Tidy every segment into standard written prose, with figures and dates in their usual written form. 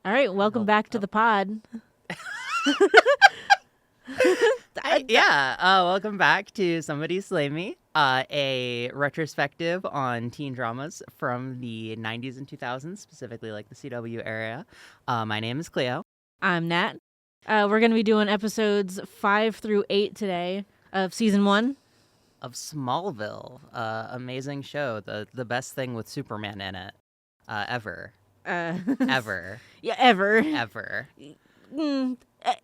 All right, welcome back to the pod. Welcome back to Somebody Slay Me, a retrospective on teen dramas from the 90s and 2000s, specifically like the CW area. My name is Cleo. I'm Nat. We're going to be doing episodes 5 through 8 today of season 1. Of Smallville, amazing show, the best thing with Superman in it, ever. Ever. Yeah, ever. Ever.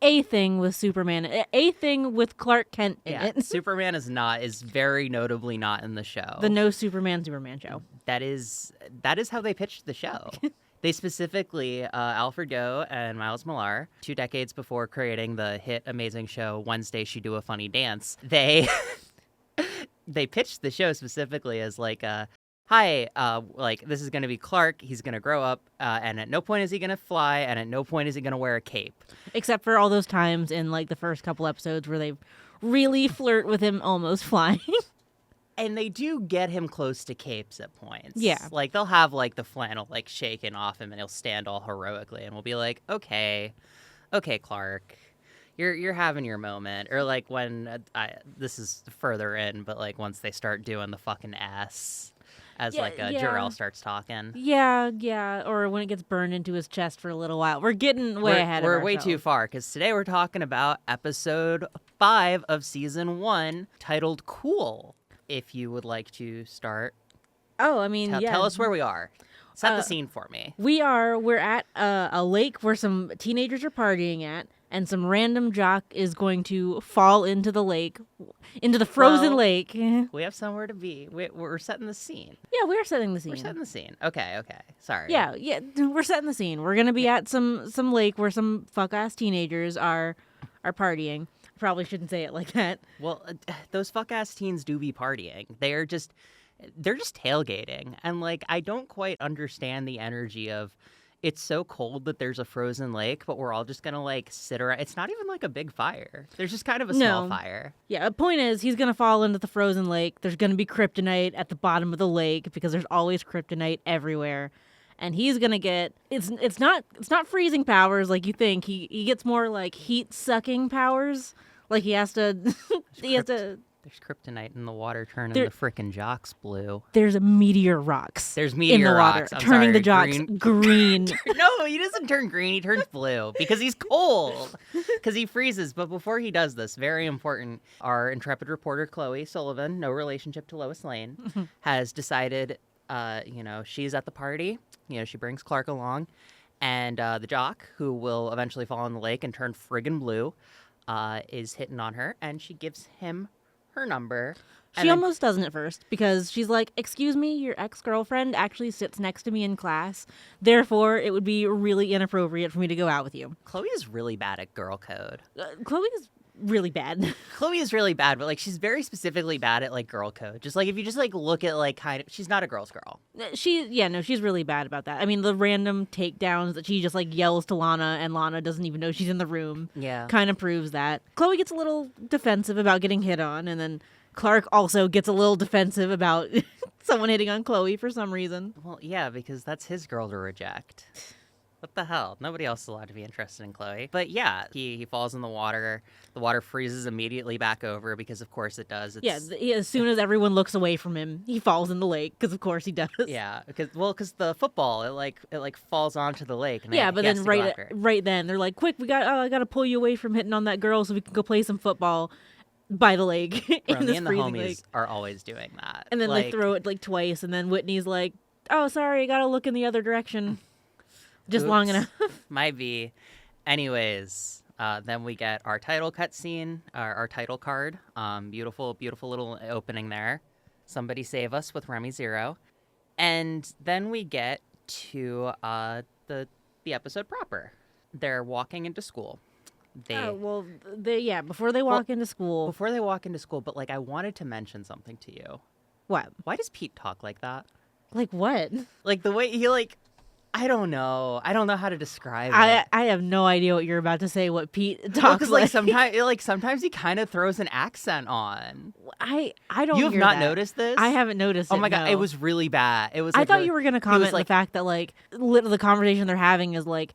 A thing with Superman. A thing with Clark Kent in it. Superman is very notably not in the show. The no Superman show. That is how they pitched the show. They specifically, Alfred Go and Miles Millar, 2 decades before creating the hit amazing show Wednesday She Do a Funny Dance, they pitched the show specifically as like hi, this is going to be Clark. He's going to grow up, and at no point is he going to fly, and at no point is he going to wear a cape. Except for all those times in, like, the first couple episodes where they really flirt with him almost flying. And they do get him close to capes at points. Yeah. Like, they'll have, like, the flannel, like, shaken off him, and he'll stand all heroically, and we'll be like, okay, Clark. You're having your moment. Or, like, when, this is further in, but, like, once they start doing the fucking S... As Jarrell starts talking. Yeah. Or when it gets burned into his chest for a little while. We're getting way ahead of ourselves. We're way too far, because today we're talking about episode 5 of season 1, titled Cool. If you would like to start. Oh, I mean, Tell us where we are. Set the scene for me. We're at a lake where some teenagers are partying at. And some random jock is going to fall into the lake, into the frozen lake. We have somewhere to be. We're setting the scene. Yeah, we're setting the scene. We're setting the scene. Okay. Sorry. Yeah, we're setting the scene. We're going to be at some lake where some fuck-ass teenagers are partying. Probably shouldn't say it like that. Well, those fuck-ass teens do be partying. They're just tailgating. And, like, I don't quite understand the energy of... It's so cold that there's a frozen lake, but we're all just going to, like, sit around. It's not even, like, a big fire. There's just kind of a small fire. Yeah, the point is he's going to fall into the frozen lake. There's going to be kryptonite at the bottom of the lake because there's always kryptonite everywhere. And he's going to get... It's not freezing powers like you think. He gets more, like, heat-sucking powers. Like, he has to... There's kryptonite in the water turning the frickin' jocks blue. There's meteor rocks. There's meteor in the rocks. water, turning the jocks green. No, he doesn't turn green. He turns blue because he's cold. Because he freezes. But before he does this, very important, our intrepid reporter Chloe Sullivan, no relationship to Lois Lane, has decided, she's at the party. She brings Clark along. And the jock, who will eventually fall in the lake and turn friggin' blue, is hitting on her. And she gives him her number. She almost doesn't at first because she's like, excuse me, your ex-girlfriend actually sits next to me in class. Therefore, it would be really inappropriate for me to go out with you. Chloe is really bad at girl code. Chloe is really bad. Chloe is really bad, but, like, she's very specifically bad at, like, girl code. Just, like, if you just, like, look at, like, kind of... She's not a girl's girl. She's really bad about that. I mean, the random takedowns that she just, like, yells to Lana, and Lana doesn't even know she's in the room. Yeah. Kind of proves that. Chloe gets a little defensive about getting hit on, and then Clark also gets a little defensive about someone hitting on Chloe for some reason. Well, yeah, because that's his girl to reject. What the hell? Nobody else is allowed to be interested in Chloe. But yeah, he falls in the water. The water freezes immediately back over because, of course, it does. As soon as everyone looks away from him, he falls in the lake because, of course, he does. Yeah, because the football it falls onto the lake. And but then right then they're like, quick, I gotta pull you away from hitting on that girl so we can go play some football by the lake. Bro, me and the homies lake. are always doing that. And then they throw it like twice, and then Whitney's like, oh, sorry, I gotta look in the other direction. Just long enough. Might be. Anyways, then we get our title cutscene, our title card. Beautiful little opening there. Somebody Save Us with Remy Zero. And then we get to the episode proper. They're walking into school. Before they walk into school. Before they walk into school, but, like, I wanted to mention something to you. What? Why does Pete talk like that? Like what? Like the way he, like... I don't know how to describe it. I have no idea what you're about to say. What Pete talks like. Sometimes he kind of throws an accent on. I don't. You have not noticed this? I haven't noticed. Oh my god, it was really bad. It was. I thought you were gonna comment on the fact that, like, the conversation they're having is like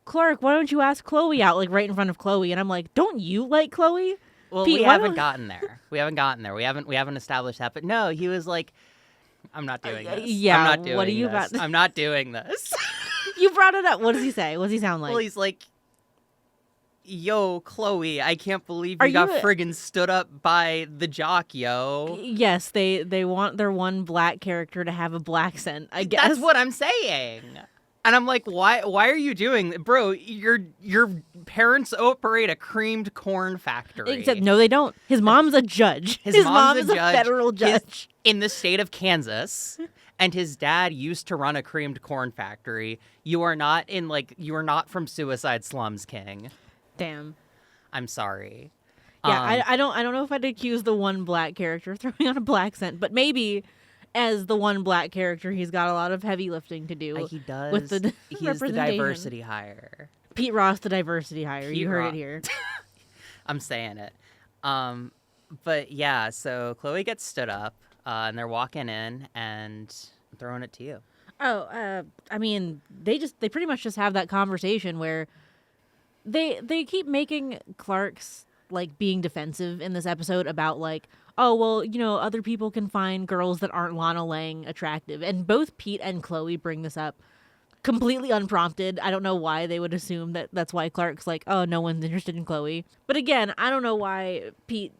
Clark, why don't you ask Chloe out, like, right in front of Chloe? And I'm like, don't you like Chloe? Well, Pete, we why haven't don't- gotten there. We haven't established that. But no, he was like, I'm not doing this. yeah, I'm not doing what are you this. about- I'm not doing this. You brought it up. What does he say? What does he sound like? Well, he's like, yo, Chloe, I can't believe Are you got you a- friggin' stood up by the jock, yo. Yes, they want their one black character to have a black scent, I guess. That's what I'm saying. And I'm like, why are you doing bro, your parents operate a creamed corn factory. Except, no, they don't. His mom's a judge. His mom mom's is a a judge. federal judge. In the state of Kansas, and his dad used to run a creamed corn factory. You are not from Suicide Slums, King. Damn. I'm sorry. Yeah, I don't know if I'd accuse the one black character of throwing on a black scent, but maybe as the one black character, he's got a lot of heavy lifting to do. He does. With the He's the representation. diversity hire. Pete Ross, the diversity hire. Pete You heard Ross. it here. I'm saying it. But yeah, so Chloe gets stood up, and they're walking in and throwing it to you. Oh, I mean, they pretty much just have that conversation where they keep making Clark's like being defensive in this episode about like, oh, well, you know, other people can find girls that aren't Lana Lang attractive. And both Pete and Chloe bring this up completely unprompted. I don't know why they would assume that that's why Clark's like, oh, no one's interested in Chloe. But again, I don't know why Pete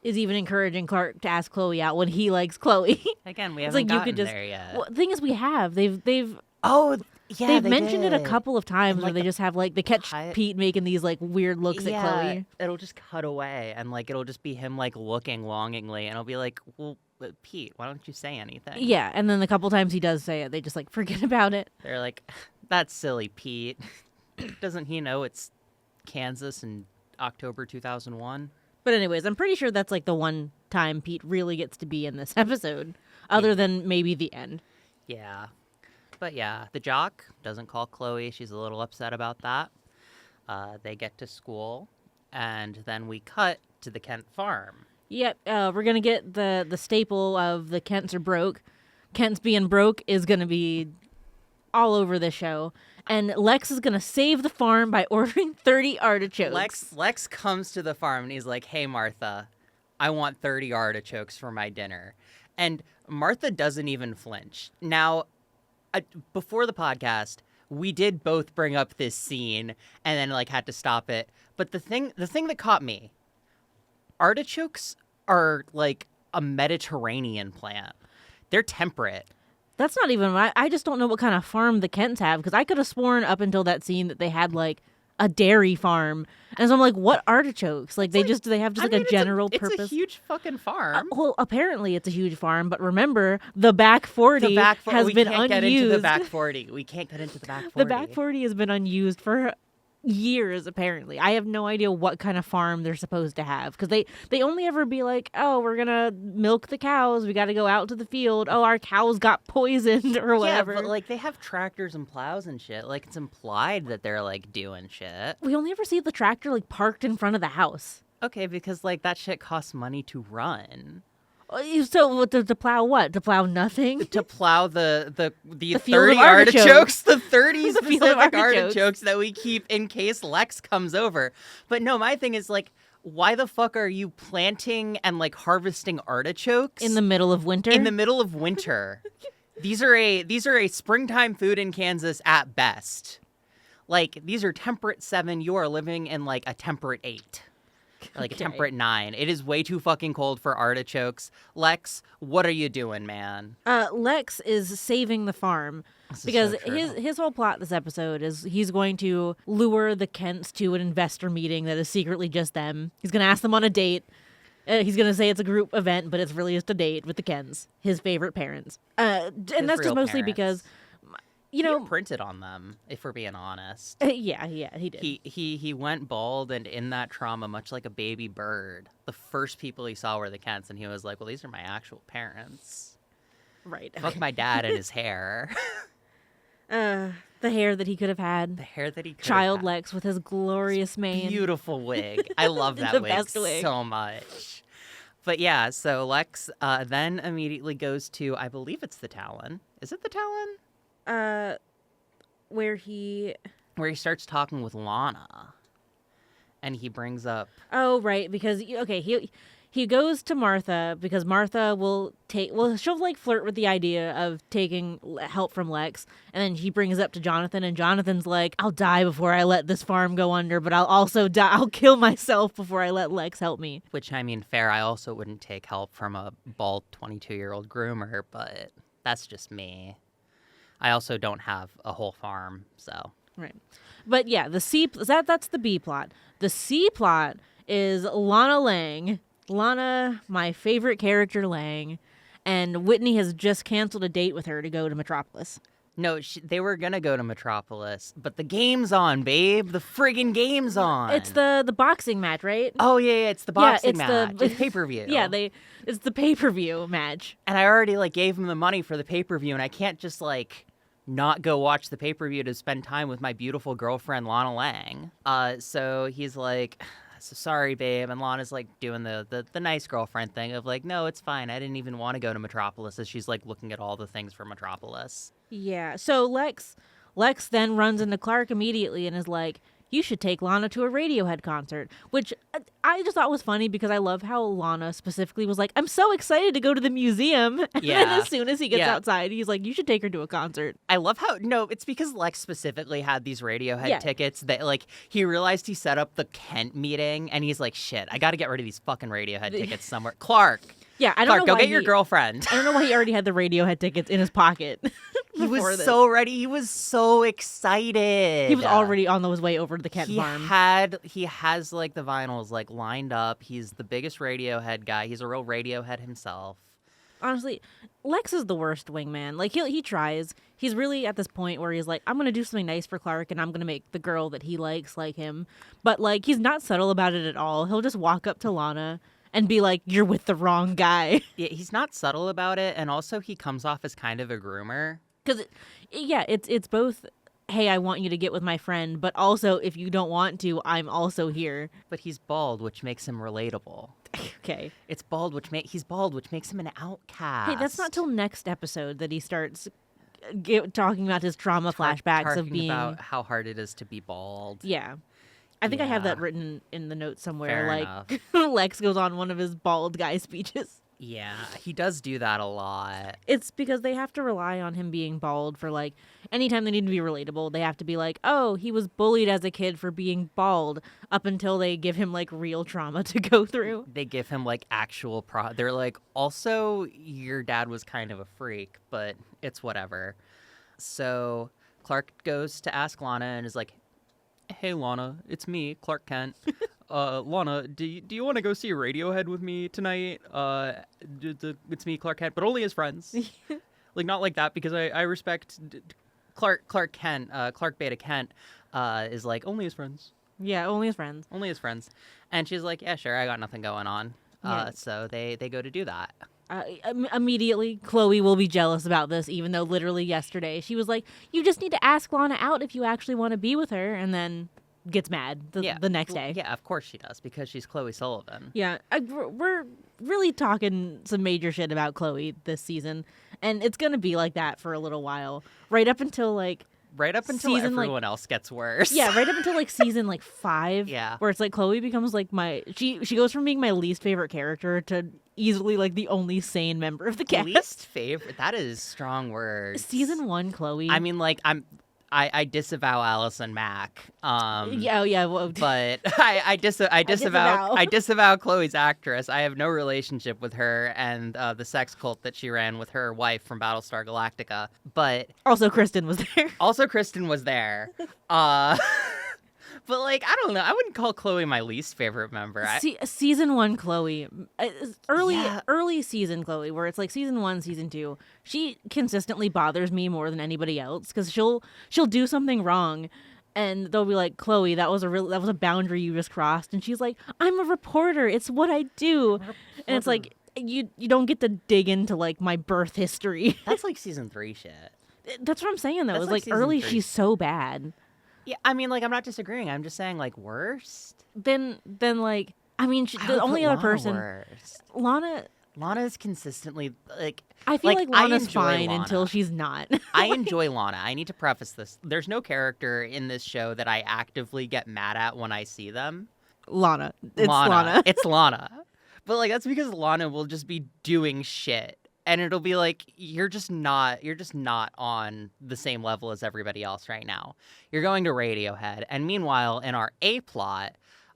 is even encouraging Clark to ask Chloe out when he likes Chloe. Again, we It's haven't like you gotten could just. there yet. Well, the thing is, we have. They've Oh, yeah, they've they mentioned it a did. couple of times And, where like, they the just have like they catch pi- Pete making these like weird looks at Chloe. It'll just cut away, and like it'll just be him like looking longingly, and I'll be like, "Well, Pete, why don't you say anything?" Yeah, and then the couple times he does say it, they just like forget about it. They're like, "That's silly, Pete. Doesn't he know it's Kansas in October 2001?" But anyways, I'm pretty sure that's like the one time Pete really gets to be in this episode, other than maybe the end. Yeah. But yeah, the jock doesn't call Chloe. She's a little upset about that. They get to school, and then we cut to the Kent farm. Yep, we're gonna get the staple of the Kents are broke. Kents being broke is gonna be all over the show. And Lex is gonna save the farm by ordering 30 artichokes. Lex comes to the farm, and he's like, "Hey, Martha, I want 30 artichokes for my dinner." And Martha doesn't even flinch. Now, before the podcast, we did both bring up this scene and then like had to stop it. But the thing that caught me, artichokes are like a Mediterranean plant. They're temperate. That's not even right. I just don't know what kind of farm the Kents have, because I could have sworn up until that scene that they had like a dairy farm. And so I'm like, what artichokes? Like, they have just like a general purpose. It's a huge fucking farm. Well, apparently it's a huge farm, but remember, the back 40 has we been can't unused. get into the back 40. We can't get into the back 40. The back 40 has been unused for years, apparently. I have no idea what kind of farm they're supposed to have, because they only ever be like, oh, we're gonna milk the cows, we gotta go out to the field, oh, our cows got poisoned or whatever. Yeah, but like they have tractors and plows and shit. Like it's implied that they're like doing shit. We only ever see the tractor like parked in front of the house. Okay, because like that shit costs money to run. So to plow what? To plow nothing? To plow the field 30 of artichokes. artichokes, the 30 The field of specific artichokes. artichokes that we keep in case Lex comes over. But no, my thing is like, why the fuck are you planting and like harvesting artichokes In the middle of winter? in the middle of winter? These are a springtime food in Kansas at best. Like these are temperate 7. You are living in like a temperate 8. Like a Okay. temperate 9. It is way too fucking cold for artichokes. Lex, what are you doing, man? Lex is saving the farm. This is Because so true. his whole plot this episode is he's going to lure the Kents to an investor meeting that is secretly just them. He's going to ask them on a date. He's going to say it's a group event, but it's really just a date with the Kents, his favorite parents. And His that's just real mostly parents. because, you He know, imprinted on them, if we're being honest. yeah, he did. He went bald, and in that trauma, much like a baby bird, the first people he saw were the Kents, and he was like, well, these are my actual parents. Right. Fuck my dad and his hair. The hair that he could have had. The hair that he could Child have Lex with his glorious mane. Beautiful wig. I love that The wig best wig. so much. But yeah, so Lex then immediately goes to, I believe it's the Talon. Is it the Talon? Where he where he starts talking with Lana. And he brings up... Oh, right, because he goes to Martha because Martha will she'll like flirt with the idea of taking help from Lex, and then he brings it up to Jonathan, and Jonathan's like, I'll die before I let this farm go under, but I'll also die. I'll kill myself before I let Lex help me. Which, I mean, fair. I also wouldn't take help from a bald 22-year-old groomer, but that's just me. I also don't have a whole farm, so... Right. But yeah, that's the B plot. The C plot is Lana Lang. Lana, my favorite character, Lang, and Whitney has just canceled a date with her to go to Metropolis. No, they were gonna go to Metropolis, but the game's on, babe. The friggin' game's on. It's the boxing match, right? Oh yeah, it's the boxing match. It's pay-per-view. Yeah, it's the pay-per-view match. And I already gave him the money for the pay-per-view, and I can't just not go watch the pay-per-view to spend time with my beautiful girlfriend Lana Lang. So he's like, so sorry, babe. And Lana's doing the nice girlfriend thing of no, it's fine. I didn't even want to go to Metropolis. As she's looking at all the things for Metropolis. Yeah. So Lex then runs into Clark immediately and is like, you should take Lana to a Radiohead concert, which I just thought was funny because I love how Lana specifically was like, I'm so excited to go to the museum. And then as soon as he gets outside, he's like, you should take her to a concert. I love how, no, it's because Lex specifically had these Radiohead tickets that he realized he set up the Kent meeting and he's like, shit, I got to get rid of these fucking Radiohead tickets somewhere. Clark. Yeah, I don't know go why get your girlfriend. I don't know why he already had the Radiohead tickets in his pocket. He was so ready. He was so excited. He was already on his way over to the Kent farm. He has the vinyls lined up. He's the biggest Radiohead guy. He's a real Radiohead himself. Honestly, Lex is the worst wingman. He tries. He's really at this point where he's like, I'm going to do something nice for Clark and I'm going to make the girl that he likes like him. But he's not subtle about it at all. He'll just walk up to Lana and be like, you're with the wrong guy. Yeah, he's not subtle about it. And also he comes off as kind of a groomer. Because, it's both, hey, I want you to get with my friend, but also, if you don't want to, I'm also here. But he's bald, which makes him relatable. Okay. He's bald, which makes him an outcast. Hey, that's not till next episode that he starts talking about his trauma flashbacks of being... about how hard it is to be bald. Yeah. I think I have that written in the notes somewhere. Fair enough. Lex goes on one of his bald guy speeches. Yeah, he does do that a lot. It's because they have to rely on him being bald for anytime they need to be relatable, they have to be like, oh, he was bullied as a kid for being bald, up until they give him real trauma to go through. They give him actual they're like, also your dad was kind of a freak, but it's whatever. So Clark goes to ask Lana and is like, hey Lana, it's me, Clark Kent. Lana, do you want to go see Radiohead with me tonight? It's me, Clark Kent, but only as friends. Not like that, because I respect Clark Kent. Clark Beta Kent is only as friends. Yeah, only as friends. Only as friends. And she's like, yeah, sure, I got nothing going on. So they go to do that. Immediately, Chloe will be jealous about this, even though literally yesterday she was like, you just need to ask Lana out if you actually want to be with her, and then gets mad the next day. Yeah, of course she does, because she's Chloe Sullivan. Yeah, we're really talking some major shit about Chloe this season, and it's going to be like that for a little while. Right up until season, everyone else gets worse. Yeah, right up until season 5. Yeah. Where it's Chloe becomes she goes from being my least favorite character to easily the only sane member of the cast. Least favorite? That is strong words. Season 1 Chloe. I mean, I disavow Allison Mack. Yeah. Well, but I disavow Chloe's actress. I have no relationship with her and the sex cult that she ran with her wife from Battlestar Galactica. But also Kristen was there. But I don't know. I wouldn't call Chloe my least favorite member. Season 1 Chloe, early season Chloe, where it's season 1, season 2. She consistently bothers me more than anybody else because she'll do something wrong, and they'll be like, Chloe, that was a boundary you just crossed, and she's like, I'm a reporter. It's what I do, and it's you don't get to dig into my birth history. That's season 3 shit. That's what I'm saying though. That's it's early 3. She's so bad. Yeah, I mean, I'm not disagreeing. I'm just saying, worst? Then the only other person... Worst. Lana, Lana is consistently like. I feel like I Lana's enjoy fine Lana. until she's not. I enjoy Lana. I need to preface this. There's no character in this show that I actively get mad at when I see them. Lana. It's Lana. It's Lana. But like that's because Lana will just be doing shit. And it'll be like you're just not on the same level as everybody else right now. You're going to Radiohead. And meanwhile, in our A plot,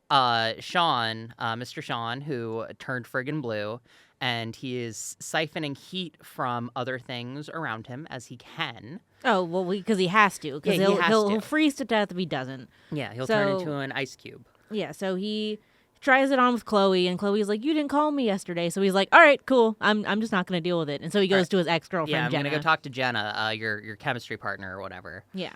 Sean, Mr. Sean, who turned friggin' blue, and he is siphoning heat from other things around him as he can. Oh, well, because he has to. Because he'll freeze to death if he doesn't. Yeah, he'll turn into an ice cube. Yeah, so he tries it on with Chloe, and Chloe's like, "You didn't call me yesterday." So he's like, "All right, cool. I'm just not going to deal with it." And so he goes to his ex-girlfriend, Yeah, I'm Jenna. going to go talk to Jenna, your chemistry partner or whatever. Yeah.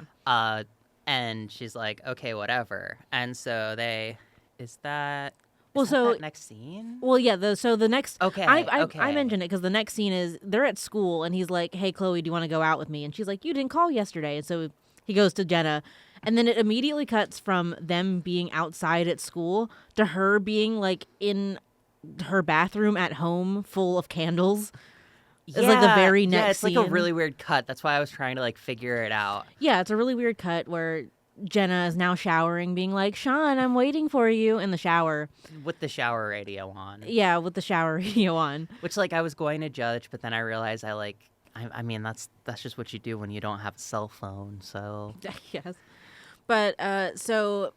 And she's like, "Okay, whatever." And so they... Is that... Well, that next scene? Well, yeah. The next. Okay. I mentioned it because the next scene is they're at school and he's like, "Hey, Chloe, do you want to go out with me?" And she's like, "You didn't call yesterday." And so he goes to Jenna, and then it immediately cuts from them being outside at school to her being like in her bathroom at home, full of candles. It's like the very next. Yeah, it's scene. like a really weird cut. That's why I was trying to like figure it out. Yeah, it's a really weird cut where Jenna is now showering, being like, "Sean, I'm waiting for you," in the shower. With the shower radio on. Yeah, with the shower radio on. Which, like, I was going to judge, but then I realized I mean, that's just what you do when you don't have a cell phone, so... Yes. But, so,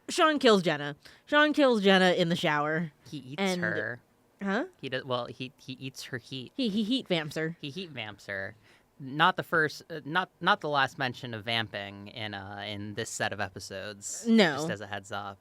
Sean kills Jenna. Sean kills Jenna in the shower. He eats her. Huh? He does. Well, he eats her heat. He heat vamps her. He heat vamps her. Not the first, not the last mention of vamping in this set of episodes. No. Just as a heads up.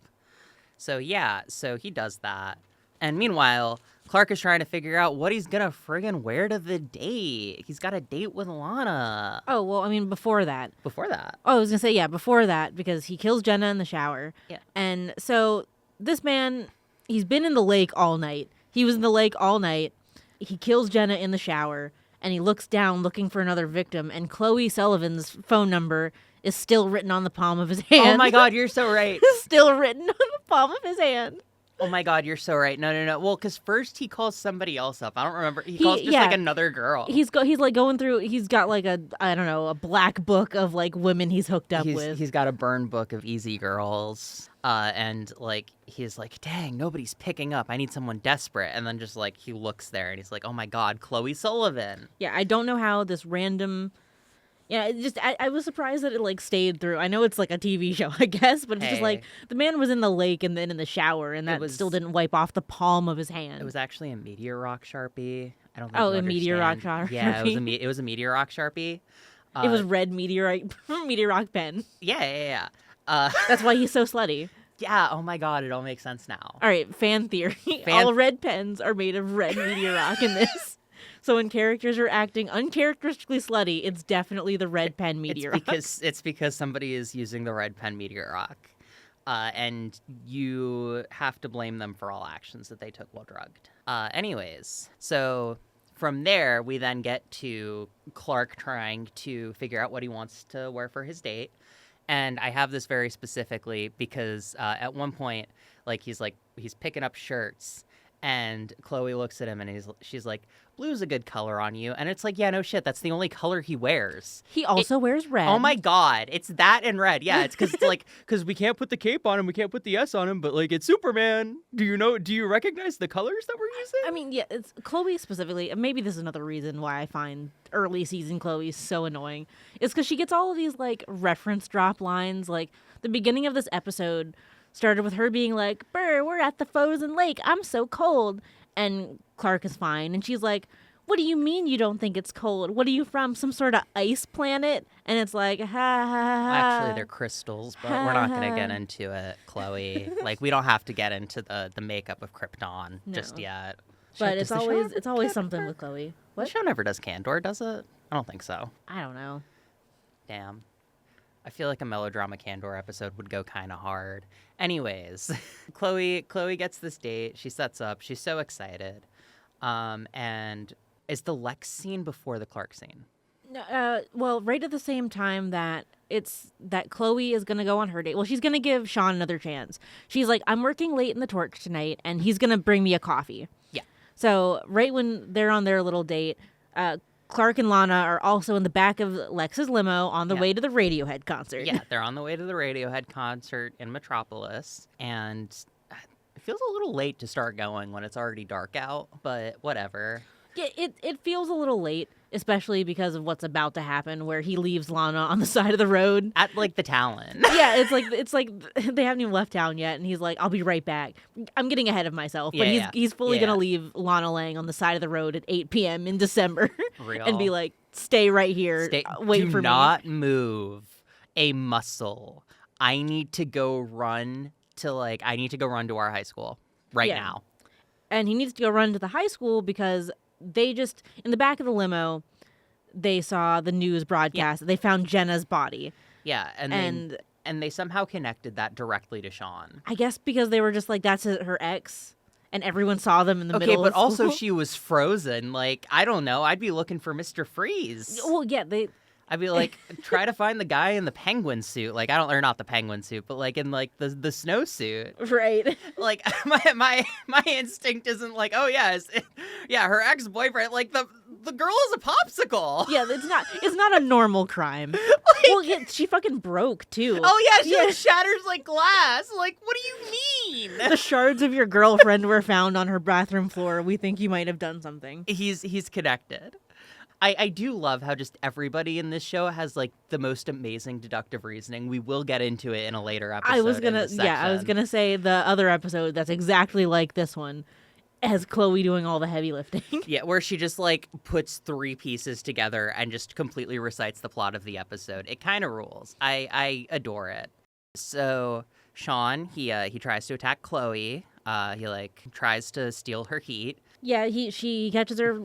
So yeah, so he does that, and meanwhile, Clark is trying to figure out what he's gonna friggin' wear to the date. He's got a date with Lana. Oh well, I mean before that. Before that. Oh, I was gonna say yeah, before that because he kills Jenna in the shower. Yeah. And so this man, he's been in the lake all night. He was in the lake all night. He kills Jenna in the shower. And he looks down looking for another victim, and Chloe Sullivan's phone number is still written on the palm of his hand. Oh my God, you're so right. Still written on the palm of his hand. Oh my God, you're so right. No. Well, because first he calls somebody else up. I don't remember. He calls just like another girl. He's like going through. He's got like a black book of like women he's hooked up with. He's got a burn book of easy girls. And like he's like, dang, nobody's picking up. I need someone desperate. And then just like he looks there and he's like, oh my God, Chloe Sullivan. Yeah, I don't know how this random. Yeah, it just I was surprised that it like stayed through. I know it's like a TV show, I guess, but it's just like the man was in the lake and then in the shower, and that still didn't wipe off the palm of his hand. It was actually a meteor rock Sharpie. I don't think. Oh, a meteor rock Sharpie. Yeah, it was a meteor rock Sharpie. It was red meteor rock pen. Yeah. That's why he's so slutty. Yeah. Oh my God, it all makes sense now. All right, fan theory. All red pens are made of red meteor rock in this. So when characters are acting uncharacteristically slutty, it's definitely the red pen meteor rock. It's because somebody is using the red pen meteor rock. And you have to blame them for all actions that they took while drugged. Anyways, so from there, we then get to Clark trying to figure out what he wants to wear for his date. And I have this very specifically because at one point, he's picking up shirts. And Chloe looks at him and she's like, blue's a good color on you. And it's like, yeah, no shit. That's the only color he wears. He also wears red. Oh my God. It's that and red. Yeah. It's because we can't put the cape on him. We can't put the S on him, but like it's Superman. Do you recognize the colors that we're using? I mean, yeah, it's Chloe specifically. And maybe this is another reason why I find early season Chloe so annoying. It's because she gets all of these like reference drop lines. Like the beginning of this episode started with her being like, "Brr, we're at the frozen lake. I'm so cold." And Clark is fine. And she's like, "What do you mean you don't think it's cold? What are you from? Some sort of ice planet?" And it's like, ha ha ha. Actually, they're crystals, but we're not going to get into it, Chloe. Like, we don't have to get into the makeup of Krypton just yet. But it's always something with Chloe. What? The show never does Candor, does it? I don't think so. I don't know. Damn. I feel like a melodrama Candor episode would go kind of hard. Anyways, Chloe gets this date. She sets up. She's so excited. And is the Lex scene before the Clark scene? Well, right at the same time that Chloe is going to go on her date. Well, she's going to give Sean another chance. She's like, "I'm working late in the Torch tonight, and he's going to bring me a coffee." Yeah. So right when they're on their little date, Clark and Lana are also in the back of Lex's limo on the way to the Radiohead concert. Yeah, they're on the way to the Radiohead concert in Metropolis, and it feels a little late to start going when it's already dark out, but whatever. Yeah, it feels a little late, especially because of what's about to happen, where he leaves Lana on the side of the road At like the Talon. Yeah, it's like they haven't even left town yet, and he's like, "I'll be right back." I'm getting ahead of myself, but he's fully gonna leave Lana Lang on the side of the road at 8 p.m. in December, and be like, "Stay right here, wait for me. Do not move a muscle. I need to go run to our high school right now." And he needs to go run to the high school because they just, in the back of the limo, they saw the news broadcast. They found Jenna's body. Yeah, and they somehow connected that directly to Sean. I guess because they were just like, that's her ex, and everyone saw them in the middle of Okay, but also school. she was frozen. Like, I don't know. I'd be looking for Mr. Freeze. Well, yeah, I'd be like, try to find the guy in the penguin suit. Like, or not the penguin suit, but like in like the snowsuit. Right. Like my instinct isn't like, oh yeah, her ex-boyfriend. Like the girl is a popsicle. Yeah, it's not a normal crime. Well, yeah, she fucking broke too. Oh yeah, she like shatters like glass. Like, what do you mean? The shards of your girlfriend were found on her bathroom floor. We think you might have done something. He's connected. I do love how just everybody in this show has like the most amazing deductive reasoning. We will get into it in a later episode. I was gonna say the other episode that's exactly like this one has Chloe doing all the heavy lifting. Yeah, where she just like puts 3 pieces together and just completely recites the plot of the episode. It kind of rules. I adore it. So Sean, he tries to attack Chloe. He like tries to steal her heat. Yeah, she catches her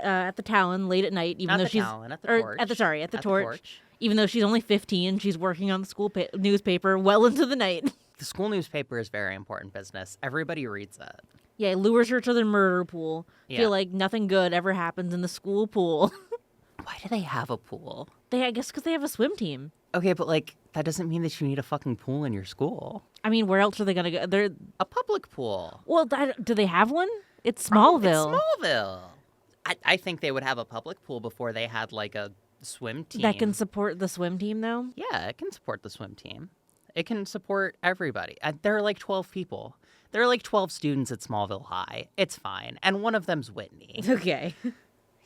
at the Talon late at night, even though she's at the torch. Even though she's only 15, she's working on the school newspaper well into the night. The school newspaper is very important business. Everybody reads it. Yeah, lures her to the murder pool. Yeah. Feel like nothing good ever happens in the school pool. Why do they have a pool? I guess because they have a swim team. Okay, but like that doesn't mean that you need a fucking pool in your school. I mean, where else are they gonna go? They're a public pool. Well, do they have one? It's Smallville. It's Smallville. I think they would have a public pool before they had like a swim team. That can support the swim team, though? Yeah, it can support the swim team. It can support everybody. There are like 12 people. There are like 12 students at Smallville High. It's fine. And one of them's Whitney. Okay.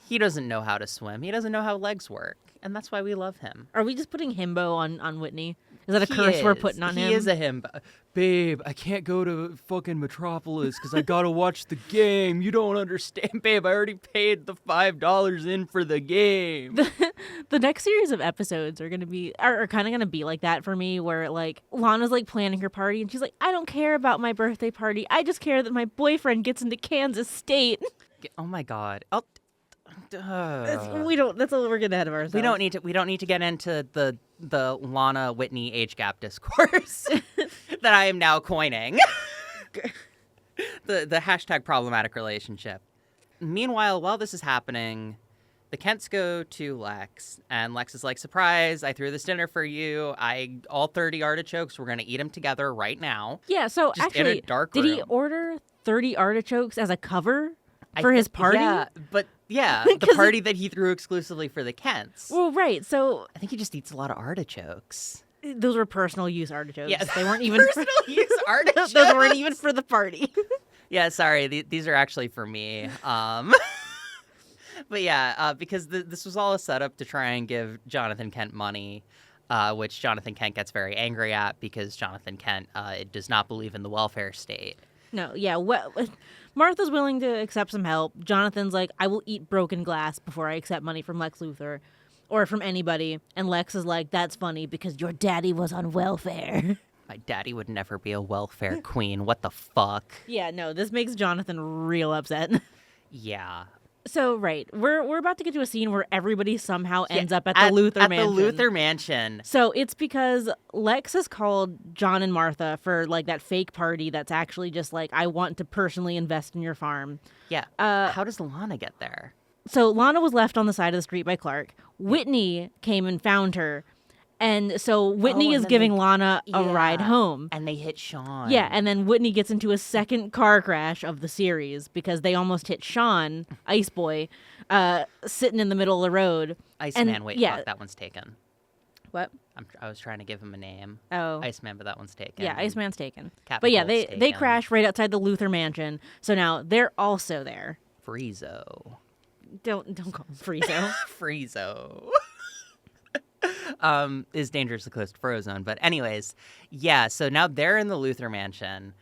He doesn't know how to swim. He doesn't know how legs work. And that's why we love him. Are we just putting himbo on Whitney? Is that a curse we're putting on him? He is a himbo. Babe, I can't go to fucking Metropolis because I gotta watch the game. You don't understand, babe. I already paid the $5 in for the game. The next series of episodes are kind of gonna be like that for me, where like Lana's like planning her party and she's like, I don't care about my birthday party. I just care that my boyfriend gets into Kansas State. Oh my God. That's all we're getting ahead of ourselves. We don't need to get into the Lana Whitney age gap discourse that I am now coining. the hashtag problematic relationship. Meanwhile, while this is happening, the Kents go to Lex, and Lex is like, surprise, I threw this dinner for you. All 30 artichokes, we're gonna eat them together right now. Yeah, so just actually, in a dark did room. he order 30 artichokes as a cover for his party? Yeah, the party that he threw exclusively for the Kents. Well, right. So I think he just eats a lot of artichokes. Those were personal use artichokes. Yeah, they weren't even personal use artichokes. Those weren't even for the party. Yeah, sorry. These are actually for me. But yeah, because this was all a setup to try and give Jonathan Kent money, which Jonathan Kent gets very angry at because Jonathan Kent does not believe in the welfare state. No, yeah. Well, Martha's willing to accept some help. Jonathan's like, I will eat broken glass before I accept money from Lex Luthor or from anybody. And Lex is like, that's funny because your daddy was on welfare. My daddy would never be a welfare queen. What the fuck? Yeah, no, this makes Jonathan real upset. Yeah. So, right, we're about to get to a scene where everybody somehow ends up at the Luthor mansion. At the Luthor mansion. So it's because Lex has called John and Martha for like that fake party that's actually just like, I want to personally invest in your farm. Yeah. How does Lana get there? So Lana was left on the side of the street by Clark. Whitney came and found her And so Whitney and is then giving they- Lana a ride Yeah. home. And they hit Sean. Yeah, and then Whitney gets into a second car crash of the series because they almost hit Sean, Ice Boy, sitting in the middle of the road. Iceman, wait, yeah. fuck, that one's taken. What? I was trying to give him a name. Oh. Iceman, but that one's taken. Yeah, Iceman's taken. Captain But yeah, Cold's they taken. crash right outside the Luther mansion. So now they're also there. Friezo. Don't call him Friezo. Friezo. Is dangerously close to Frozone. But anyways, yeah, so now they're in the Luther mansion.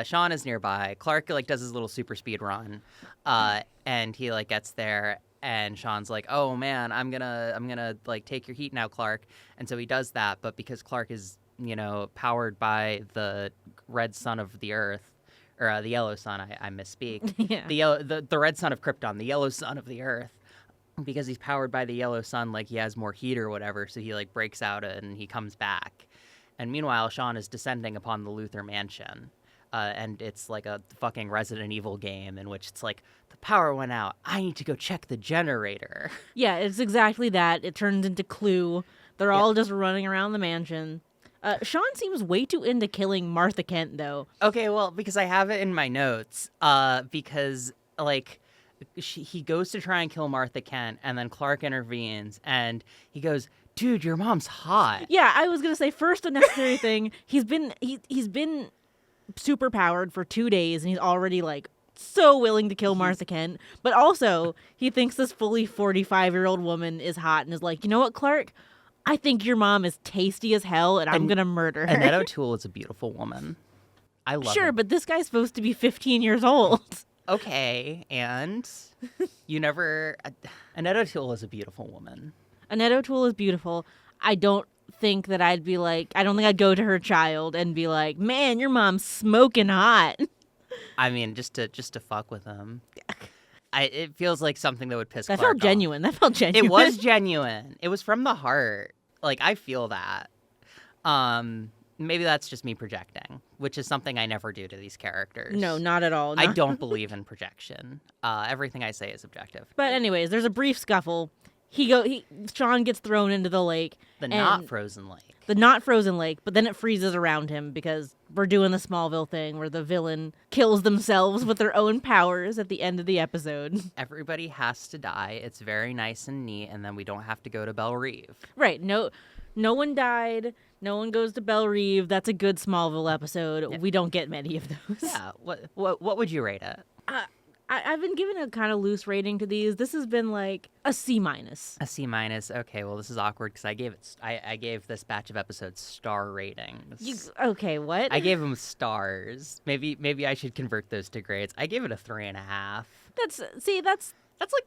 Sean is nearby. Clark does his little super speed run. And he gets there and Sean's like, "Oh man, I'm gonna take your heat now, Clark." And so he does that, but because Clark is, powered by the red sun of the earth, or the yellow sun, I misspeak. Yeah. The red sun of Krypton, the yellow sun of the earth. Because he's powered by the yellow sun, he has more heat or whatever, so he breaks out and he comes back. And meanwhile, Sean is descending upon the Luther mansion. And it's like a fucking Resident Evil game in which it's the power went out. I need to go check the generator. Yeah, it's exactly that. It turns into Clue. They're all just running around the mansion. Sean seems way too into killing Martha Kent, though. Okay, well, because I have it in my notes. Because, he goes to try and kill Martha Kent, and then Clark intervenes, and he goes, "Dude, your mom's hot." Yeah, I was gonna say first unnecessary thing. He's been super powered for 2 days, and he's already so willing to kill Martha Kent. But also, he thinks this fully 45-year-old woman is hot, and is like, "You know what, Clark? I think your mom is tasty as hell, and I'm gonna murder her." Annette O'Toole is a beautiful woman. I love Sure, her. but this guy's supposed to be 15 years old. Okay, and you never... Annette O'Toole is a beautiful woman. Annette O'Toole is beautiful. I don't think that I'd be I don't think I'd go to her child and be like, "Man, your mom's smoking hot." I mean, just to fuck with him. It feels like something that would piss That Clark felt genuine. That felt off. genuine. It was genuine. It was from the heart. I feel that. Maybe that's just me projecting, which is something I never do to these characters. No, not at all. I Not- don't believe in projection. Everything I say is objective. But anyways, there's a brief scuffle. Sean gets thrown into the lake. The and- not frozen lake. The not frozen lake, but then it freezes around him because we're doing the Smallville thing where the villain kills themselves with their own powers at the end of the episode. Everybody has to die. It's very nice and neat, and then we don't have to go to Belle Reve. Right. No one died. No one goes to Belle Reve. That's a good Smallville episode. Yeah. We don't get many of those. Yeah. What would you rate it? I've been giving a kind of loose rating to these. This has been a C-. A C-. Okay, well, this is awkward because I gave this batch of episodes star ratings. Okay, what? I gave them stars. Maybe I should convert those to grades. I gave it a 3.5. That's That's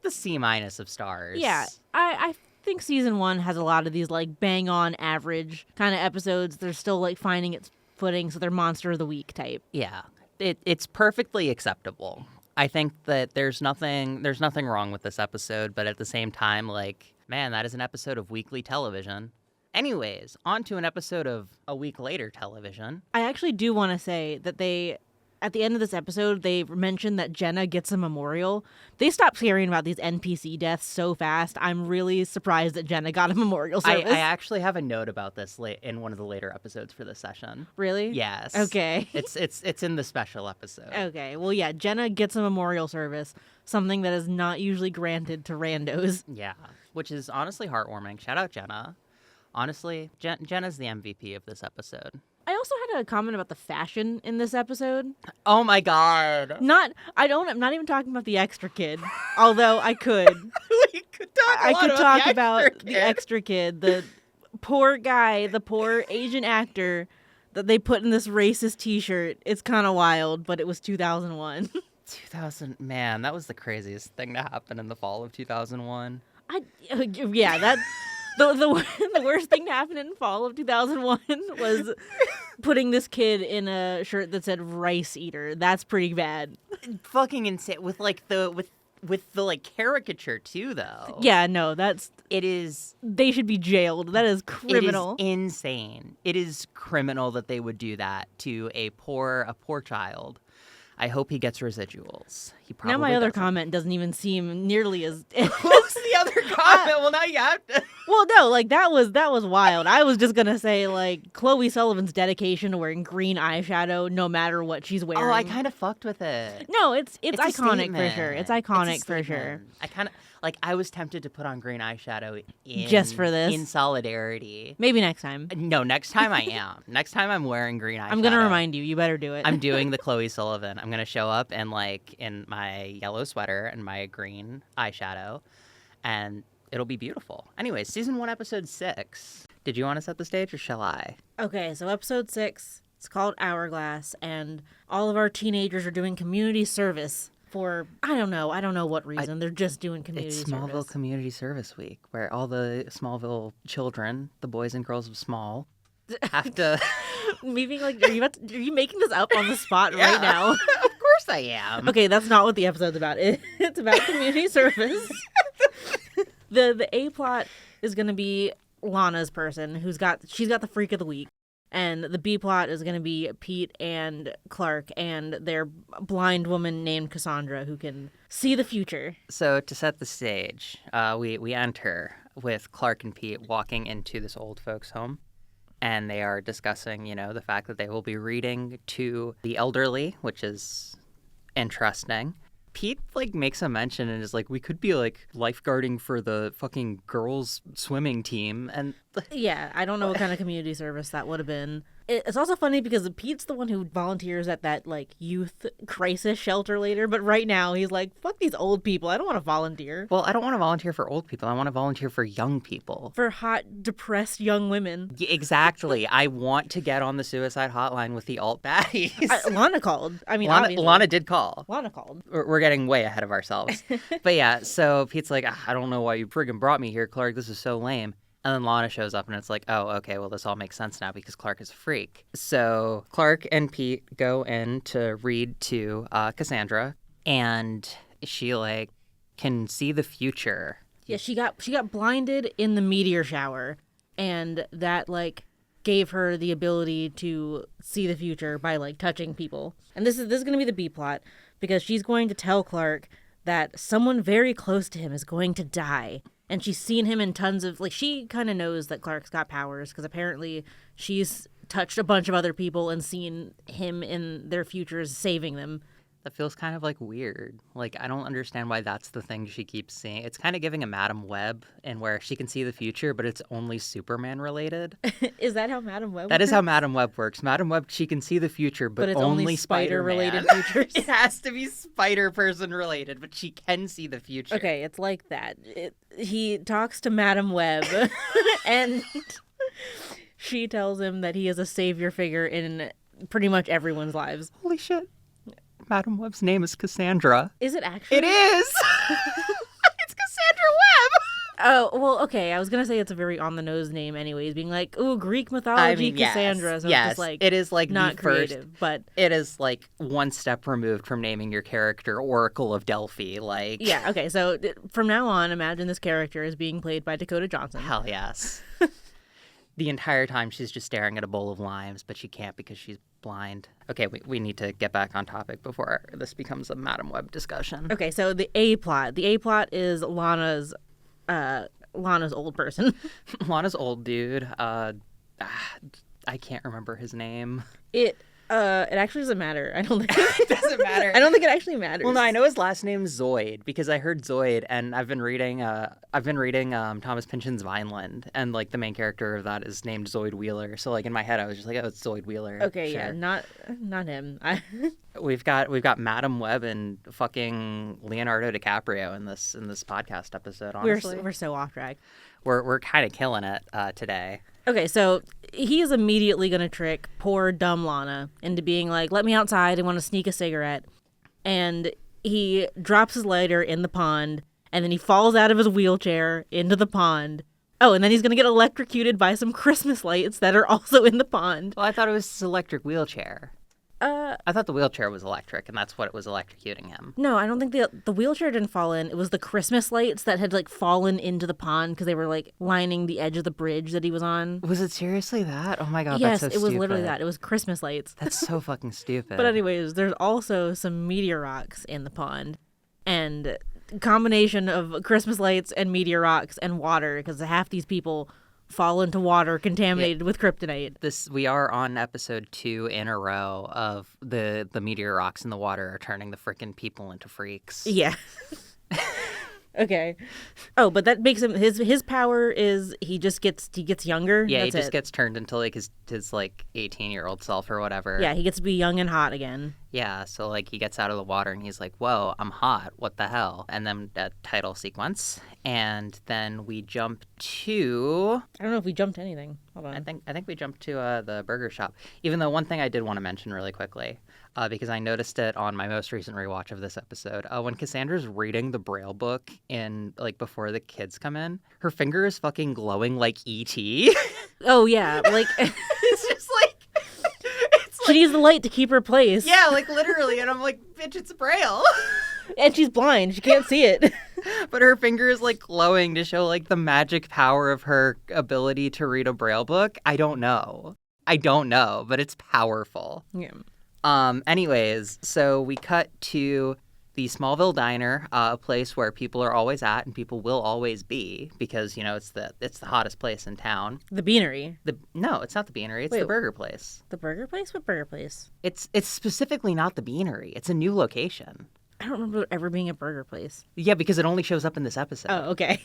the C- of stars. yeah. I think season 1 has a lot of these bang on average kind of episodes. They're still finding its footing, so they're monster of the week type. Yeah. It's perfectly acceptable. I think that there's nothing wrong with this episode, but at the same time, man, that is an episode of weekly television. Anyways, on to an episode of a week later television. I actually do want to say that at the end of this episode, they mentioned that Jenna gets a memorial. They stopped hearing about these NPC deaths so fast. I'm really surprised that Jenna got a memorial service. I actually have a note about this in one of the later episodes for this session. Really? Yes. Okay. It's in the special episode. Okay. Well, yeah, Jenna gets a memorial service, something that is not usually granted to randos. Yeah, which is honestly heartwarming. Shout out Jenna. Honestly, Jenna's the MVP of this episode. I also had a comment about the fashion in this episode. Oh my god. I'm not even talking about the extra kid, although I could. We could talk about the extra kid, the poor guy, the poor Asian actor that they put in this racist t-shirt. It's kind of wild, but it was 2001. 2000, man, that was the craziest thing to happen in the fall of 2001. Yeah, that the worst thing to happen in fall of 2001 was putting this kid in a shirt that said rice eater. That's pretty bad. Fucking insane with the caricature too, though. Yeah, no, it is. They should be jailed. That is criminal. It is insane. It is criminal that they would do that to a poor child. I hope he gets residuals. He probably Now my other doesn't. comment doesn't even seem nearly as... What's the other comment? Well, not yet. Well, no, like that was wild. I was just gonna say like Chloe Sullivan's dedication to wearing green eyeshadow no matter what she's wearing. Oh, I kind of fucked with it. No, it's a iconic for statement. sure. It's a iconic for sure. statement. I kind of like. I was tempted to put on green eyeshadow Just for this? in solidarity. Maybe next time. No, next time I am. Next time I'm wearing green eyeshadow. I'm gonna remind you. You better do it. I'm doing the Chloe Sullivan. I'm gonna show up and like in my yellow sweater and my green eyeshadow, and it'll be beautiful. Anyways, season 1, episode 6. Did you want to set the stage or shall I? Okay, so episode 6. It's called Hourglass, and all of our teenagers are doing community service for I don't know what reason. They're just doing community It's Smallville service. Community Service Week, where all the Smallville children, the boys and girls of Small, have to. Meaning, like, are you making this up on the spot right now? Of course I am. Okay, that's not what the episode's about. It's about community service. The A plot is going to be Lana's person she's got the freak of the week. And the B plot is going to be Pete and Clark and their blind woman named Cassandra who can see the future. So to set the stage, we enter with Clark and Pete walking into this old folks' home. And they are discussing, the fact that they will be reading to the elderly, which is interesting. Pete, makes a mention and is like, we could be, lifeguarding for the fucking girls' swimming team. And Yeah, I don't know what kind of community service that would have been. It's also funny because Pete's the one who volunteers at that, youth crisis shelter later. But right now, he's like, fuck these old people. I don't want to volunteer. Well, I don't want to volunteer for old people. I want to volunteer for young people. For hot, depressed young women. Exactly. I want to get on the suicide hotline with the alt baddies. Lana called. I mean, Lana did call. Lana called. We're getting way ahead of ourselves. But yeah, so Pete's like, I don't know why you friggin' brought me here, Clark. This is so lame. And then Lana shows up and it's like, oh, okay, well, this all makes sense now because Clark is a freak. So Clark and Pete go in to read to Cassandra, and she can see the future. Yeah, she got blinded in the meteor shower, and that gave her the ability to see the future by touching people. And this is gonna be the B plot because she's going to tell Clark that someone very close to him is going to die. And she's seen him in tons of, she kind of knows that Clark's got powers because apparently she's touched a bunch of other people and seen him in their futures saving them. That feels kind of weird. I don't understand why that's the thing she keeps seeing. It's kind of giving a Madam Web and where she can see the future, but it's only Superman related. Is that how Madam Web works? That is how Madam Web works. Madam Web, she can see the future, but it's only spider-related futures. It has to be Spider-Person related, but she can see the future. Okay, it's like that. He talks to Madam Web, and she tells him that he is a savior figure in pretty much everyone's lives. Holy shit. Madam Web's name is Cassandra. Is it actually? It is! It's Cassandra Webb! Oh, well, okay. I was going to say it's a very on-the-nose name anyways, being ooh, Greek mythology, Cassandra. Yes, so yes. it's just it is not the creative, first, but... It is one step removed from naming your character Oracle of Delphi, Yeah, okay, so from now on, imagine this character is being played by Dakota Johnson. Hell yes. The entire time she's just staring at a bowl of limes, but she can't because she's blind. Okay, we need to get back on topic before this becomes a Madam Web discussion. Okay, so the A plot. The A plot is Lana's old person. Lana's old dude. I can't remember his name. It actually doesn't matter. I don't think It doesn't matter. I don't think it actually matters. Well, no, I know his last name's Zoid because I heard Zoid, and I've been reading Thomas Pynchon's Vineland, and the main character of that is named Zoid Wheeler. So in my head, I was just it's Zoid Wheeler. Okay, sure. yeah, not him. We've got Madam Web and fucking Leonardo DiCaprio in this podcast episode. Honestly, we're so off track. We're kind of killing it today. Okay, so he is immediately going to trick poor dumb Lana into being let me outside, I want to sneak a cigarette. And he drops his lighter in the pond, and then he falls out of his wheelchair into the pond. Oh, and then he's going to get electrocuted by some Christmas lights that are also in the pond. Well, I thought it was his electric wheelchair. I thought the wheelchair was electric, and that's what was electrocuting him. No, I don't think the wheelchair didn't fall in. It was the Christmas lights that had like fallen into the pond because they were like lining the edge of the bridge that he was on. Was it seriously that? Oh my god, Yes, that's so it was stupid. literally that. It was Christmas lights. That's so fucking stupid. But anyways, there's also some meteor rocks in the pond, and combination of Christmas lights and meteor rocks and water, because half these people fall into water contaminated with kryptonite. We are on episode 2 in a row of the meteor rocks in the water are turning the frickin' people into freaks. Yeah. Okay. Oh, but that makes him his power is he gets younger. Yeah, That's he just it. gets turned into like his like 18-year-old self or whatever. Yeah, he gets to be young and hot again. Yeah, so like he gets out of the water and he's like, "Whoa, I'm hot. What the hell?" And then that title sequence, and then we jump to. I don't know if we jumped anything. Hold on. I think we jumped to the burger shop. Even though one thing I did want to mention really quickly, because I noticed it on my most recent rewatch of this episode, when Cassandra's reading the Braille book in like before the kids come in, her finger is fucking glowing like E.T. Oh yeah, like It's just like. she needs the light to keep her place. Yeah, like literally. And I'm like, bitch, it's Braille. And she's blind. She can't see it. But her finger is like glowing to show like the magic power of her ability to read a Braille book. I don't know, but it's powerful. Yeah. Anyways, so we cut to the Smallville diner, a place where people are always at and people will always be because, you know, it's the hottest place in town. The Beanery. No, it's not the Beanery. It's Wait, the burger place. The burger place? What burger place? It's specifically not the Beanery. It's a new location. I don't remember there ever being a burger place. Yeah, because it only shows up in this episode. Oh, okay.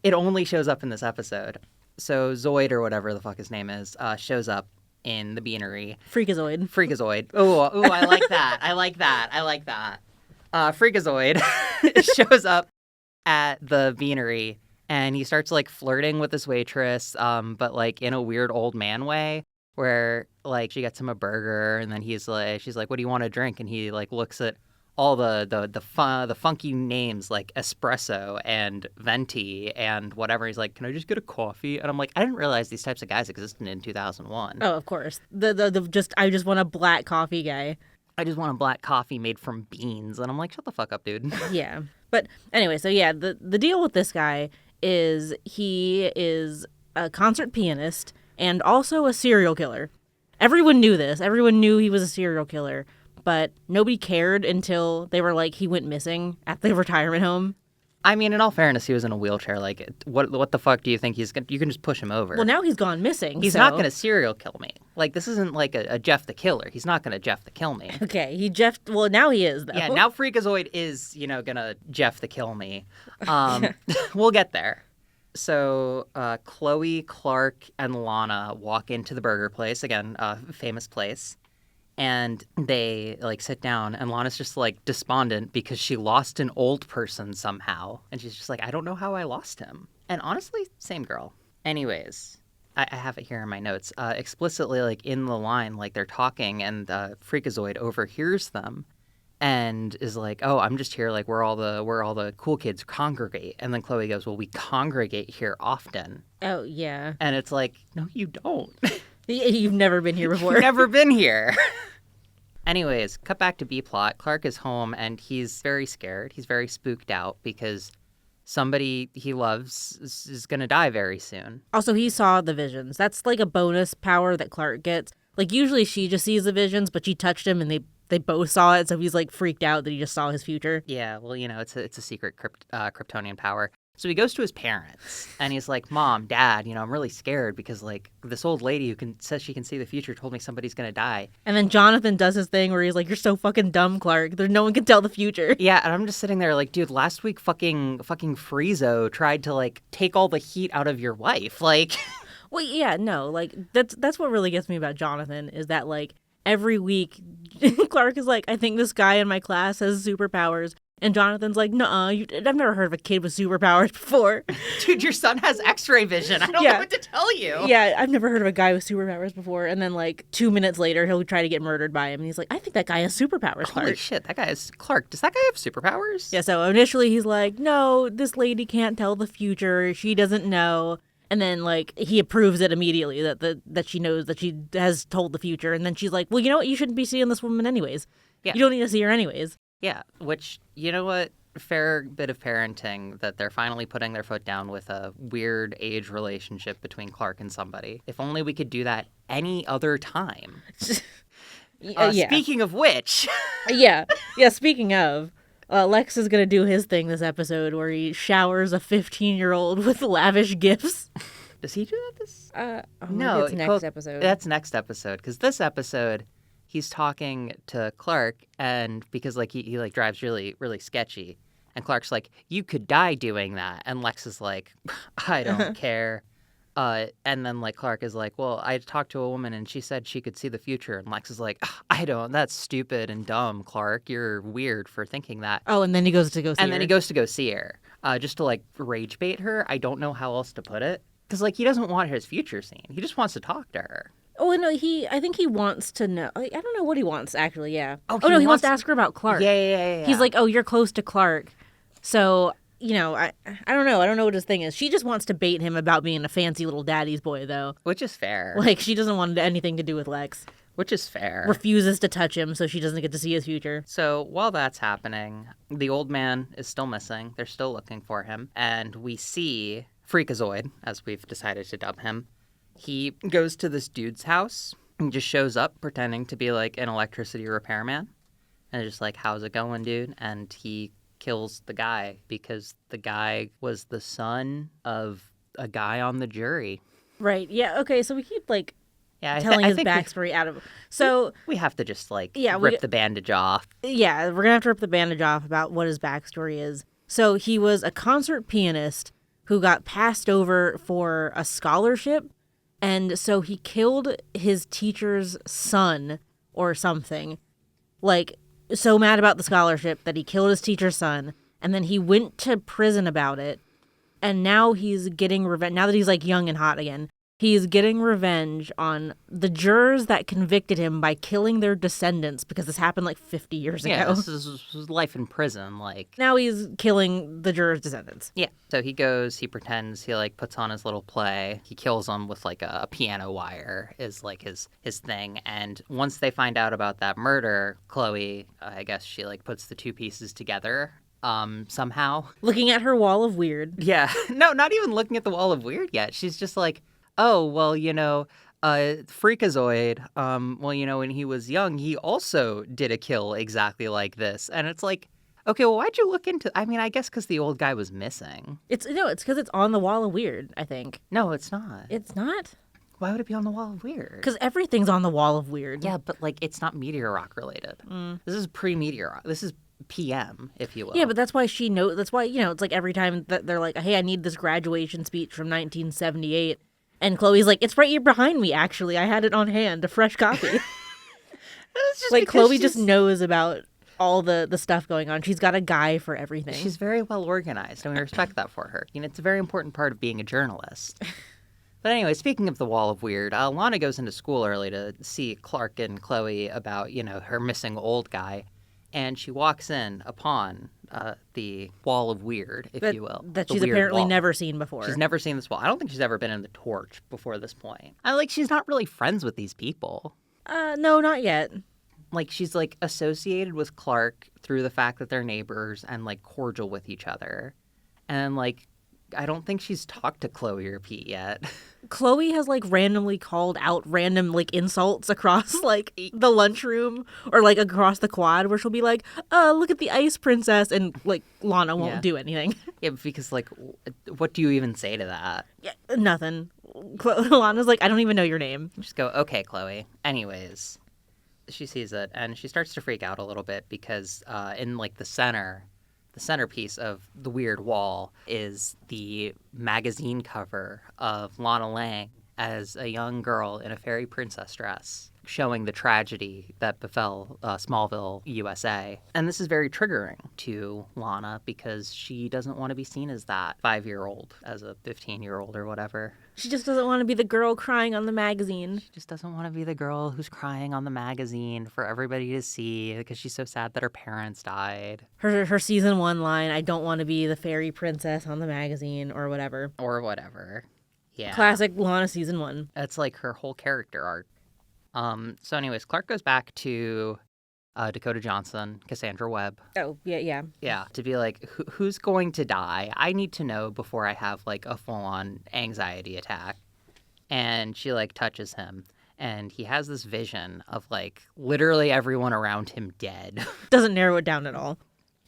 It only shows up in this episode. So Zoid, or whatever the fuck his name is, shows up in the Beanery. Freakazoid. Freakazoid. Ooh, I like that. I like that. Freakazoid shows up at the Beanery, and he starts like flirting with this waitress, but like in a weird old man way, where like she gets him a burger, and then she's like, "What do you want to drink?" And he like looks at all the funky names like espresso and venti and whatever. He's like, "Can I just get a coffee?" And I'm like, I didn't realize these types of guys existed in 2001. Oh, of course. I just want a black coffee guy. I just want a black coffee made from beans. And I'm like, shut the fuck up, dude. Yeah. But anyway, so yeah, the deal with this guy is he is a concert pianist and also a serial killer. Everyone knew this. Everyone knew he was a serial killer, but nobody cared until they were like, he went missing at the retirement home. I mean, in all fairness, he was in a wheelchair. Like, what the fuck do you think he's gonna? You can just push him over. Well, now he's gone missing. He's not gonna serial kill me. Like, this isn't like a Jeff the Killer. He's not gonna Jeff the kill me. Okay, well, now he is, though. Yeah, now Freakazoid is, gonna Jeff the kill me. We'll get there. So Chloe, Clark, and Lana walk into the burger place, again, a famous place. And they, like, sit down, and Lana's just, like, despondent because she lost an old person somehow. And she's just like, I don't know how I lost him. And honestly, same girl. Anyways, I have it here in my notes. Explicitly, like, in the line, like, they're talking, and Freakazoid overhears them and is like, oh, I'm just here, like, where all the cool kids congregate. And then Chloe goes, well, we congregate here often. Oh, yeah. And it's like, no, you don't. You've never been here before. You've never been here. Anyways, cut back to B-plot. Clark is home, and he's very scared. He's very spooked out because somebody he loves is going to die very soon. Also, he saw the visions. That's like a bonus power that Clark gets. Like, usually she just sees the visions, but she touched him, and they both saw it, so he's, like, freaked out that he just saw his future. Yeah, well, it's a secret Kryptonian power. So he goes to his parents, and he's like, Mom, Dad, I'm really scared because, like, this old lady who says she can see the future told me somebody's going to die. And then Jonathan does his thing where he's like, you're so fucking dumb, Clark. No one can tell the future. Yeah, and I'm just sitting there like, dude, last week fucking Friezo tried to, like, take all the heat out of your wife. Like... Well, yeah, no, like, that's what really gets me about Jonathan is that, like, every week Clark is like, I think this guy in my class has superpowers. And Jonathan's like, nuh-uh, I've never heard of a kid with superpowers before. Dude, your son has x-ray vision. I don't know what to tell you. Yeah, I've never heard of a guy with superpowers before. And then, like, 2 minutes later, he'll try to get murdered by him. And he's like, I think that guy has superpowers, Clark. Holy shit, that guy is... Clark, does that guy have superpowers? Yeah, so initially he's like, no, this lady can't tell the future. She doesn't know. And then, like, he approves it immediately that she knows that she has told the future. And then she's like, well, you know what? You shouldn't be seeing this woman anyways. Yeah. You don't need to see her anyways. Yeah, which, you know what? Fair bit of parenting that they're finally putting their foot down with a weird age relationship between Clark and somebody. If only we could do that any other time. Yeah. Speaking of which. Yeah, speaking of, Lex is going to do his thing this episode where he showers a 15-year-old with lavish gifts. Does he do that this? No, it's next episode. That's next episode, because this episode, he's talking to Clark, and because, like, he like, drives really, really sketchy. And Clark's like, you could die doing that. And Lex is like, I don't care. And then, like, Clark is like, well, I talked to a woman and she said she could see the future. And Lex is like, I don't. That's stupid and dumb, Clark. You're weird for thinking that. Oh, and then he goes to go see her. And then he goes to go see her, just to, like, rage bait her. I don't know how else to put it. Because, like, he doesn't want his future seen. He just wants to talk to her. Oh, no, I think he wants to know. I don't know what he wants, actually, yeah. Oh, no, he wants to ask her about Clark. Yeah. He's like, oh, you're close to Clark. So, you know, I don't know. I don't know what his thing is. She just wants to bait him about being a fancy little daddy's boy, though. Which is fair. Like, she doesn't want anything to do with Lex. Which is fair. Refuses to touch him so she doesn't get to see his future. So while that's happening, the old man is still missing. They're still looking for him. And we see Freakazoid, as we've decided to dub him. He goes to this dude's house and just shows up pretending to be like an electricity repairman. And just like, how's it going, dude? And he kills the guy because the guy was the son of a guy on the jury. Right. Yeah. Okay. So we keep like telling his backstory out of. So we have to just like rip the bandage off. Yeah, we're gonna have to rip the bandage off about what his backstory is. So he was a concert pianist who got passed over for a scholarship, and so he killed his teacher's son or something. Like, so mad about the scholarship that he killed his teacher's son, and then he went to prison about it, and now he's getting revenge. Now that he's like young and hot again, he's getting revenge on the jurors that convicted him by killing their descendants, because this happened like 50 years ago. Yeah, this was life in prison. Like, now he's killing the jurors' descendants. Yeah. So he goes, he pretends, he like puts on his little play. He kills them with like a piano wire is like his thing. And once they find out about that murder, Chloe, I guess she like puts the two pieces together somehow. Looking at her wall of weird. Yeah. No, not even looking at the wall of weird yet. She's just like, oh, well, you know, Freakazoid, well, you know, when he was young, he also did a kill exactly like this. And it's like, okay, well, why'd you look into... I mean, I guess because the old guy was missing. It's because it's on the wall of weird, I think. No, it's not. It's not? Why would it be on the wall of weird? Because everything's on the wall of weird. Yeah, but, like, it's not meteor rock related. This is pre-meteor rock. This is PM, if you will. Yeah, but that's why she knows... That's why, you know, it's like every time that they're like, hey, I need this graduation speech from 1978... And Chloe's like, it's right here behind me, actually. I had it on hand, a fresh copy. Like, Chloe just knows about all the stuff going on. She's got a guy for everything. She's very well organized, and we respect that for her. You know, it's a very important part of being a journalist. But anyway, speaking of the wall of weird, Lana goes into school early to see Clark and Chloe about, you know, her missing old guy. And she walks in upon the wall of weird, if you will. That she's apparently never seen before. She's never seen this wall. I don't think she's ever been in the Torch before this point. She's not really friends with these people. No, not yet. Like, she's, like, associated with Clark through the fact that they're neighbors and, like, cordial with each other. And, like, I don't think she's talked to Chloe or Pete yet. Chloe has, like, randomly called out random, like, insults across, like, the lunchroom or, like, across the quad where she'll be like, look at the ice princess, and, like, Lana won't do anything. Yeah, because, like, what do you even say to that? Yeah, nothing. Lana's like, I don't even know your name. Just go, okay, Chloe. Anyways, she sees it, and she starts to freak out a little bit because in, like, the centerpiece of the weird wall is the magazine cover of Lana Lang as a young girl in a fairy princess dress, showing the tragedy that befell Smallville, USA. And this is very triggering to Lana because she doesn't want to be seen as that 5-year-old, as a 15-year-old or whatever. She just doesn't want to be the girl crying on the magazine. She just doesn't want to be the girl who's crying on the magazine for everybody to see because she's so sad that her parents died. Her season 1 line, I don't want to be the fairy princess on the magazine or whatever. Or whatever. Yeah. Classic Lana season 1. That's like her whole character arc. So anyways, Clark goes back to Dakota Johnson, Cassandra Webb. Oh, yeah. Yeah. To be like, who's going to die? I need to know before I have like a full-on anxiety attack. And she like touches him. And he has this vision of like literally everyone around him dead. Doesn't narrow it down at all.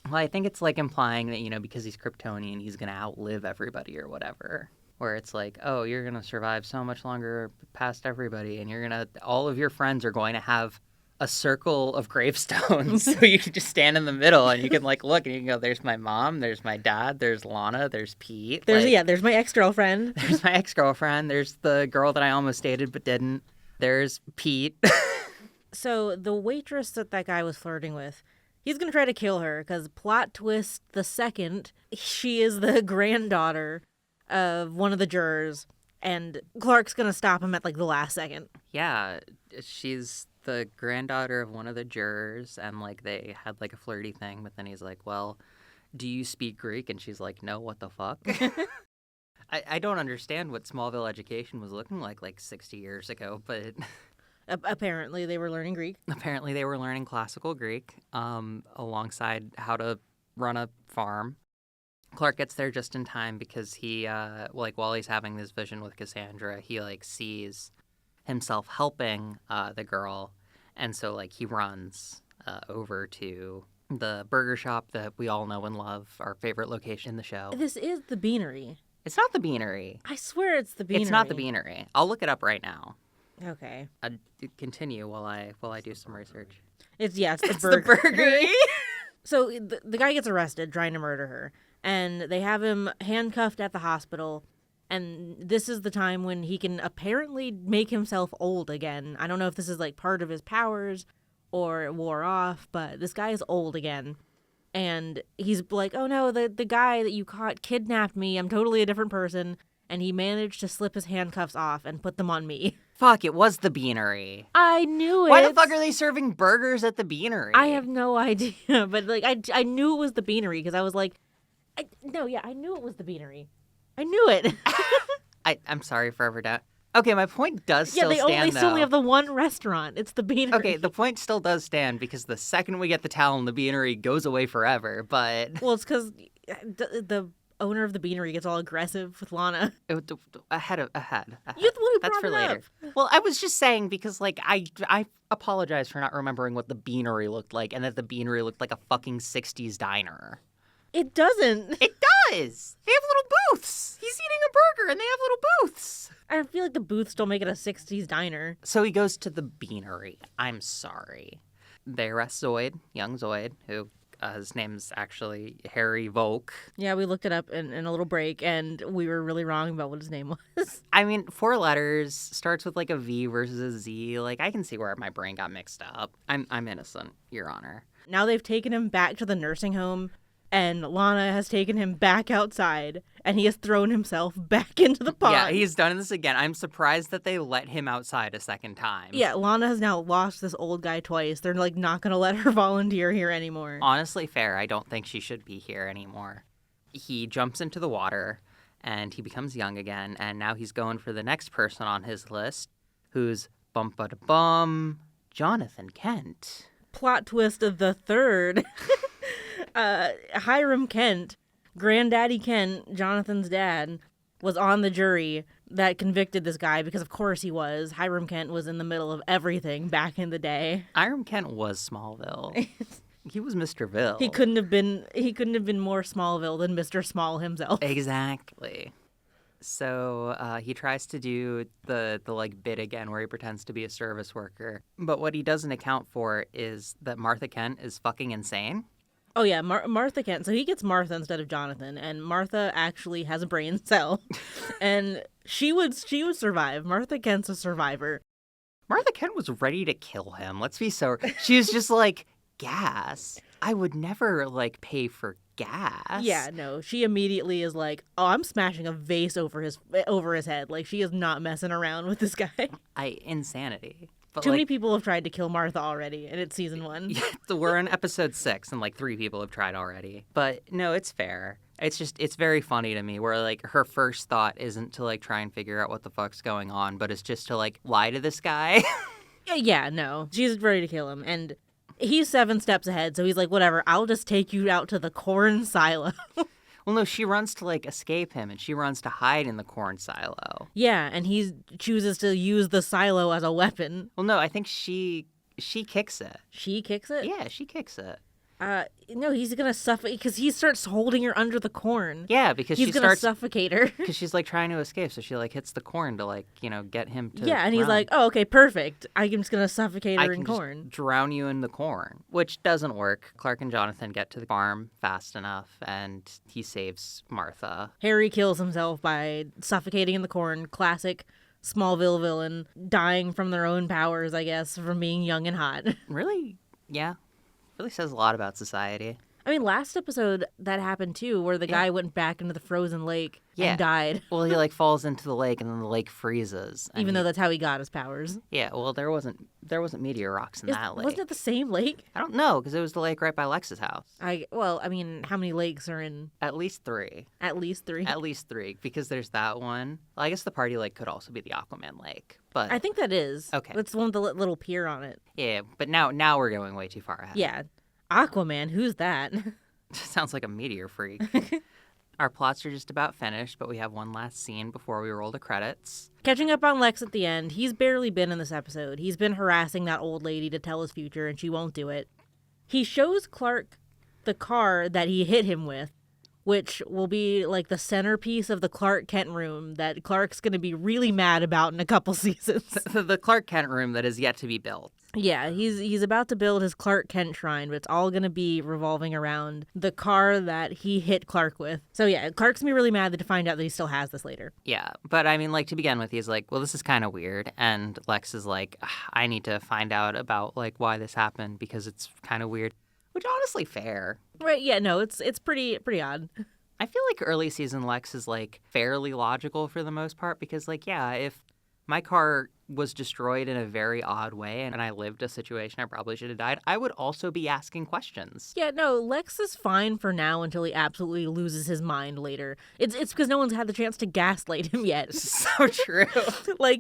Well, I think it's like implying that, you know, because he's Kryptonian, he's going to outlive everybody or whatever. Where it's like, oh, you're going to survive so much longer past everybody, and all of your friends are going to have a circle of gravestones. So you can just stand in the middle and you can like look and you can go, there's my mom, there's my dad, there's Lana, there's Pete. There's my ex-girlfriend. There's my ex-girlfriend. There's the girl that I almost dated but didn't. There's Pete. So the waitress that guy was flirting with, he's going to try to kill her because plot twist the second, she is the granddaughter of one of the jurors, and Clark's gonna stop him at like the last second. Yeah, she's the granddaughter of one of the jurors, and like they had like a flirty thing, but then he's like, well, do you speak Greek? And she's like, no, what the fuck? I don't understand what Smallville education was looking like 60 years ago, but apparently they were learning Greek. Apparently they were learning classical Greek alongside how to run a farm. Clark gets there just in time because he, while he's having this vision with Cassandra, he, sees himself helping the girl. And so, he runs over to the burger shop that we all know and love, our favorite location in the show. This is the Beanery. It's not the Beanery. I swear it's the Beanery. It's not the Beanery. I'll look it up right now. Okay. Continue while I do some research. It's the the Burgery. So the guy gets arrested trying to murder her. And they have him handcuffed at the hospital. And this is the time when he can apparently make himself old again. I don't know if this is part of his powers or it wore off, but this guy is old again. And he's like, oh no, the guy that you caught kidnapped me. I'm totally a different person. And he managed to slip his handcuffs off and put them on me. Fuck, it was the Beanery. I knew it. Why the fuck are they serving burgers at the Beanery? I have no idea. But I knew it was the Beanery because I was like, I knew it was the Beanery. I knew it. I'm sorry for ever doubt. Okay, my point does still stand, they still only have the one restaurant. It's the Beanery. Okay, the point still does stand because the second we get the Talon, the Beanery goes away forever, but... Well, it's because the owner of the Beanery gets all aggressive with Lana. Ahead. You're the one who That's brought for it later. up. Well, I was just saying because, I apologize for not remembering what the Beanery looked like and that the Beanery looked like a fucking 60s diner. It doesn't. It does. They have little booths. He's eating a burger and they have little booths. I feel like the booths don't make it a 60s diner. So he goes to the Beanery. I'm sorry. They arrest Zoid, young Zoid, who his name's actually Harry Volk. Yeah, we looked it up in a little break, and we were really wrong about what his name was. I mean, 4 letters, starts with a V versus a Z. I can see where my brain got mixed up. I'm innocent, Your Honor. Now they've taken him back to the nursing home, and Lana has taken him back outside, and he has thrown himself back into the pond. Yeah, he's done this again. I'm surprised that they let him outside a second time. Yeah, Lana has now lost this old guy twice. They're, not going to let her volunteer here anymore. Honestly, fair. I don't think she should be here anymore. He jumps into the water, and he becomes young again, and now he's going for the next person on his list, who's bum-ba-da-bum, Jonathan Kent. Plot twist of the third. Hiram Kent, Granddaddy Kent, Jonathan's dad, was on the jury that convicted this guy because of course he was. Hiram Kent was in the middle of everything back in the day. Hiram Kent was Smallville. He was Mr. Ville. He couldn't have been more Smallville than Mr. Small himself. Exactly. So he tries to do the bit again where he pretends to be a service worker. But what he doesn't account for is that Martha Kent is fucking insane. Oh, yeah, Martha Kent. So he gets Martha instead of Jonathan, and Martha actually has a brain cell, and she would survive. Martha Kent's a survivor. Martha Kent was ready to kill him. Let's be so... She was just gas? I would never, pay for gas. Yeah, no. She immediately is like, oh, I'm smashing a vase over his head. She is not messing around with this guy. Insanity. But Too many people have tried to kill Martha already, and it's season 1. We're in episode 6, and 3 people have tried already. But no, it's fair. It's very funny to me where her first thought isn't to try and figure out what the fuck's going on, but it's just to lie to this guy. Yeah, no. She's ready to kill him, and he's 7 steps ahead, so he's like, whatever, I'll just take you out to the corn silo. Well, no, she runs to escape him, and she runs to hide in the corn silo. Yeah, and he chooses to use the silo as a weapon. Well, no, I think she kicks it. She kicks it? Yeah, she kicks it. No, he's gonna suffocate because he starts holding her under the corn. Yeah, because he's gonna suffocate her. Because she's trying to escape, so she hits the corn to get him to. Yeah, and run. he's like, "Oh, okay, perfect. I'm just gonna suffocate her in just corn. Drown you in the corn," which doesn't work. Clark and Jonathan get to the farm fast enough, and he saves Martha. Harry kills himself by suffocating in the corn. Classic Smallville villain, dying from their own powers, I guess, from being young and hot. Really? Yeah. Really says a lot about society. I mean, last episode that happened too, where the guy went back into the frozen lake and died. Well, he falls into the lake, and then the lake freezes. Even though that's how he got his powers. Yeah. Well, there wasn't meteor rocks in that lake. Wasn't it the same lake? I don't know, because it was the lake right by Lex's house. I mean, how many lakes are in? At least 3. At least 3. At least 3, because there's that one. Well, I guess the party lake could also be the Aquaman lake, but I think that is. Okay. It's the one with the little pier on it. Yeah, but now we're going way too far ahead. Yeah. Aquaman, who's that? Sounds like a meteor freak. Our plots are just about finished, but we have one last scene before we roll the credits. Catching up on Lex at the end, he's barely been in this episode. He's been harassing that old lady to tell his future, and she won't do it. He shows Clark the car that he hit him with, which will be the centerpiece of the Clark Kent room that Clark's going to be really mad about in a couple seasons. The Clark Kent room that is yet to be built. Yeah, he's about to build his Clark Kent shrine, but it's all going to be revolving around the car that he hit Clark with. So yeah, Clark's going to be really mad to find out that he still has this later. Yeah, but I mean, to begin with, he's like, well, this is kind of weird. And Lex is like, I need to find out about, why this happened because it's kind of weird. Which, honestly, fair. Right, yeah, no, it's pretty odd. I feel like early season Lex is, fairly logical for the most part because, if my car was destroyed in a very odd way and I lived a situation I probably should have died, I would also be asking questions. Yeah, no, Lex is fine for now until he absolutely loses his mind later. It's because no one's had the chance to gaslight him yet. So true.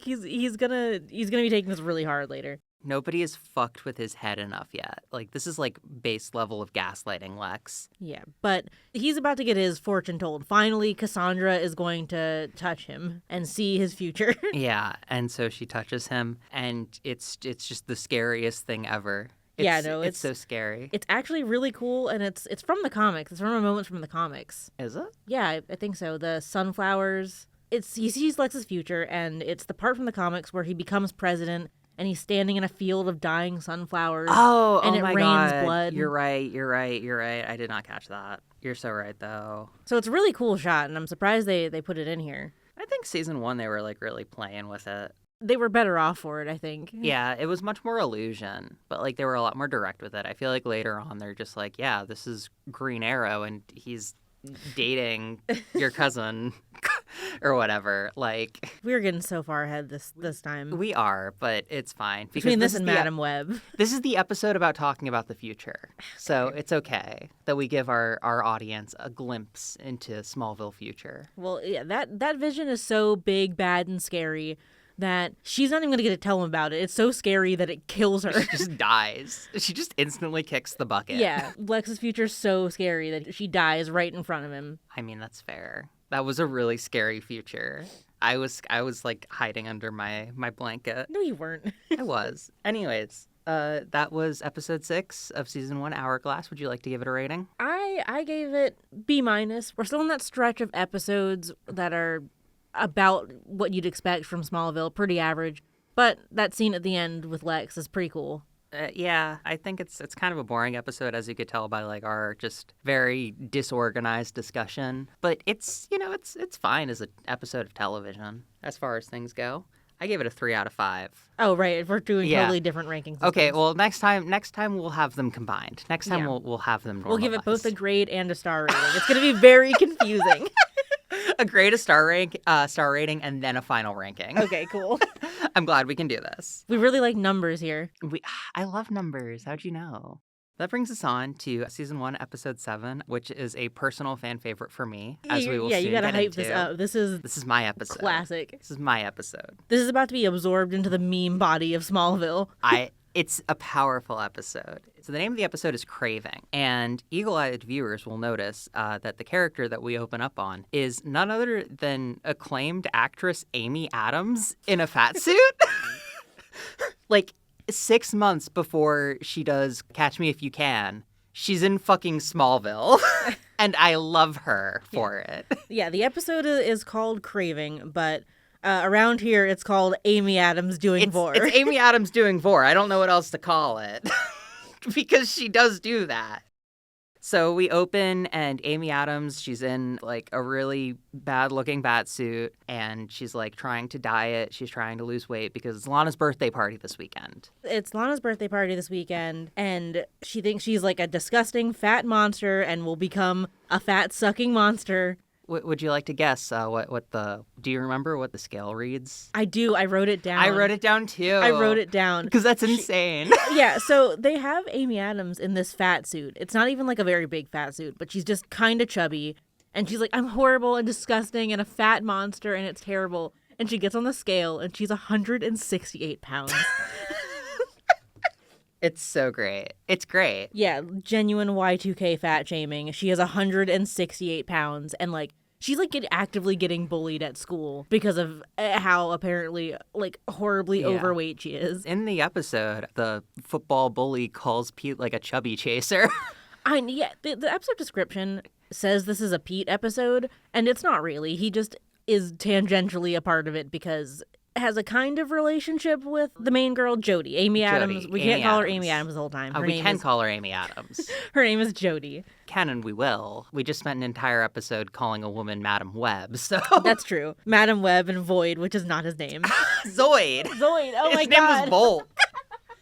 He's gonna be taking this really hard later. Nobody is fucked with his head enough yet. This is base level of gaslighting Lex. Yeah, but he's about to get his fortune told. Finally, Cassandra is going to touch him and see his future. Yeah, and so she touches him, and it's just the scariest thing ever. It's so scary. It's actually really cool, and it's from the comics. It's from a moment from the comics. Is it? Yeah, I think so. The sunflowers. He sees Lex's future, and it's the part from the comics where he becomes president. And he's standing in a field of dying sunflowers. And it my rains God. blood. You're right. I did not catch that. You're so right, though. So it's a really cool shot, and I'm surprised they put it in here. I think season 1, they were, really playing with it. They were better off for it, I think. Yeah, it was much more illusion, but, they were a lot more direct with it. I feel like later on, they're just yeah, this is Green Arrow, and he's dating your cousin or whatever. We're getting so far ahead this time. We are, but it's fine. Between this and Madam Web. This is the episode about talking about the future. So it's okay that we give our audience a glimpse into Smallville future. Well, yeah, that vision is so big, bad, and scary that she's not even going to get to tell him about it. It's so scary that it kills her. She just dies. She just instantly kicks the bucket. Yeah, Lex's future's so scary that she dies right in front of him. I mean, that's fair. That was a really scary future. I was hiding under my blanket. No, you weren't. I was. Anyways, that was episode 6 of season 1, Hourglass. Would you like to give it a rating? I gave it B-. We're still in that stretch of episodes that are about what you'd expect from Smallville, pretty average. But that scene at the end with Lex is pretty cool. Yeah, I think it's kind of a boring episode, as you could tell by our just very disorganized discussion. But it's it's fine as an episode of television as far as things go. I gave it a 3 out of 5. Oh, right. We're doing totally different rankings. Okay, well, next time we'll have them combined. Next time we'll have them normalized. We'll give it both a grade and a star rating. It's going to be very confusing. A grade, a star rating, and then a final ranking. Okay, cool. I'm glad we can do this. We really like numbers here. I love numbers. How'd you know? That brings us on to season 1, episode 7, which is a personal fan favorite for me, as we will soon you gotta get hype into. this up. This is my episode. classic. This is my episode. This is about to be absorbed into the meme body of Smallville. It's a powerful episode. So the name of the episode is Craving, and eagle-eyed viewers will notice that the character that we open up on is none other than acclaimed actress Amy Adams in a fat suit. Like, 6 months before she does Catch Me If You Can, she's in fucking Smallville. And I love her for it. Yeah, the episode is called Craving, but around here it's called Amy Adams doing vor. It's Amy Adams doing vor. I don't know what else to call it. Because she does do that. So we open, and Amy Adams, she's in, like, a really bad-looking batsuit, and she's, like, trying to diet. She's trying to lose weight because it's Lana's birthday party this weekend. It's Lana's birthday party this weekend, and she thinks she's, like, a disgusting fat monster and will become a fat-sucking monster. Would you like to guess do you remember what the scale reads? I do. I wrote it down. I wrote it down, too. I wrote it down. Because that's insane. Yeah, so they have Amy Adams in this fat suit. It's not even like a very big fat suit, but she's just kind of chubby. And she's like, I'm horrible and disgusting and a fat monster and it's terrible. And she gets on the scale and she's 168 pounds. It's so great. It's great. Yeah, genuine Y2K fat shaming. She is 168 pounds and like, she's like actively getting bullied at school because of how apparently like horribly overweight she is. In the episode, the football bully calls Pete like a chubby chaser. The episode description says this is a Pete episode, and it's not really. He just is tangentially a part of it because it has a kind of relationship with the main girl, Jody. Amy Adams. We can't call her Amy Adams the whole time. We can call her Amy Adams. Her name is Jody. Can and we will. We just spent an entire episode calling a woman Madam Web, so... That's true. Madam Web and Void, which is not his name. Zoid! Zoid, oh my God. His name was Volk.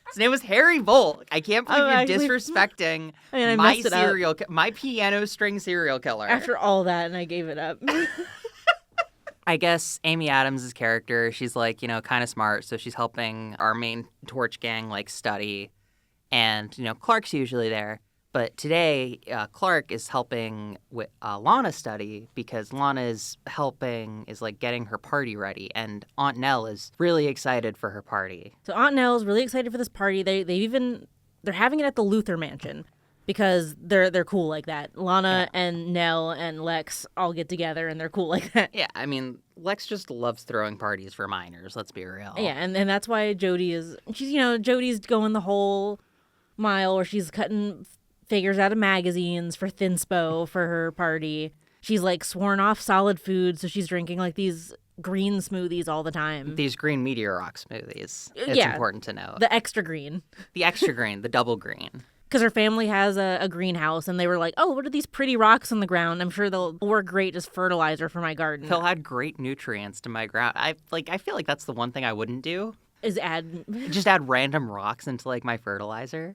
His name was Harry Volk. I can't believe you're disrespecting my piano string serial killer. After all that, and I gave it up. I guess Amy Adams' character, she's like, kind of smart, so she's helping our main Torch gang, like, study. And, Clark's usually there. But today, Clark is helping with Lana study because Lana is getting her party ready. And Aunt Nell is really excited for her party. So Aunt Nell's really excited for this party. They're having it at the Luther Mansion because they're cool like that. Lana and Nell and Lex all get together and they're cool like that. Yeah, I mean, Lex just loves throwing parties for minors, let's be real. Yeah, and that's why Jody's going the whole mile where she's cutting figures out of magazines for Thinspo for her party. She's like sworn off solid food, so she's drinking like these green smoothies all the time. These green meteor rock smoothies. It's important to know. The extra green. The extra green, the double green. Because her family has a greenhouse, and they were like, oh, what are these pretty rocks on the ground? I'm sure they'll work great as fertilizer for my garden. They'll add great nutrients to my ground. I feel like that's the one thing I wouldn't do. Is just add random rocks into like my fertilizer.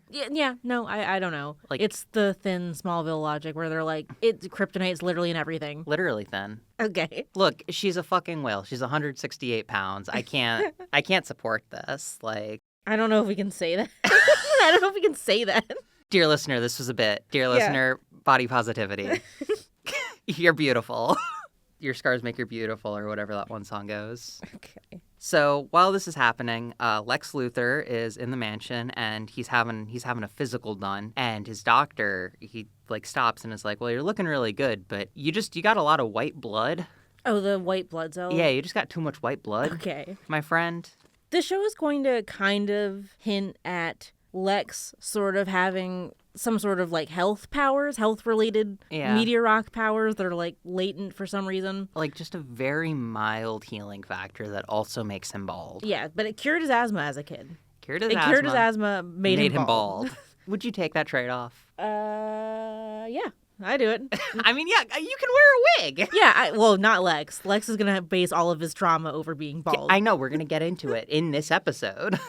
No, I don't know. Like, it's the thin Smallville logic where they're like, kryptonite's literally in everything. Literally thin. Okay. Look, she's a fucking whale. She's 168 pounds. I can't support this. Like, I don't know if we can say that. I don't know if we can say that. Dear listener, this was a bit. Dear listener, body positivity. You're beautiful. Your scars make you beautiful, or whatever that one song goes. Okay. So while this is happening, Lex Luthor is in the mansion and he's having a physical done, and his doctor, he like stops and is like, well, you're looking really good, but you got a lot of white blood. Oh, the white blood cells? Yeah, you just got too much white blood. Okay. My friend. This show is going to kind of hint at Lex sort of having some sort of like health-related meteor rock powers that are like latent for some reason. Like just a very mild healing factor that also makes him bald. Yeah, but it cured his asthma as a kid. Cured his asthma, made him bald. Would you take that trade-off? Yeah. I do it. I mean, yeah, you can wear a wig. Yeah, well, not Lex. Lex is going to base all of his trauma over being bald. Yeah, I know. We're going to get into it in this episode,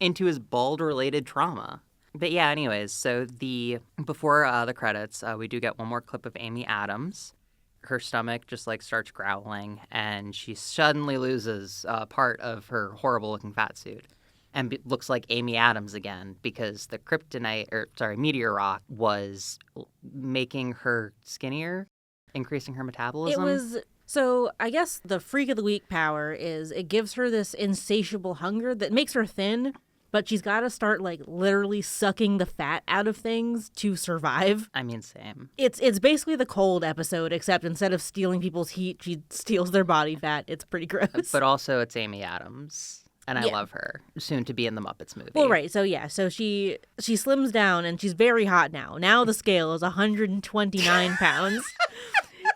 into his bald-related trauma. But yeah, anyways, so before the credits, we do get one more clip of Amy Adams. her stomach just like starts growling, and she suddenly loses part of her horrible looking fat suit and looks like Amy Adams again, because the meteor rock was making her skinnier, increasing her metabolism. So I guess the freak of the week power is it gives her this insatiable hunger that makes her thin, but she's got to start like literally sucking the fat out of things to survive. I mean, same. It's basically the cold episode, except instead of stealing people's heat, she steals their body fat. It's pretty gross. But also it's Amy Adams. And I love her. Soon to be in the Muppets movie. Well, right. So, so she slims down, and she's very hot now. Now the scale is 129 pounds.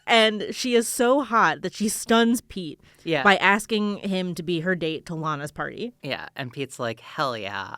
And she is so hot that she stuns Pete by asking him to be her date to Lana's party. Yeah, and Pete's like, hell yeah.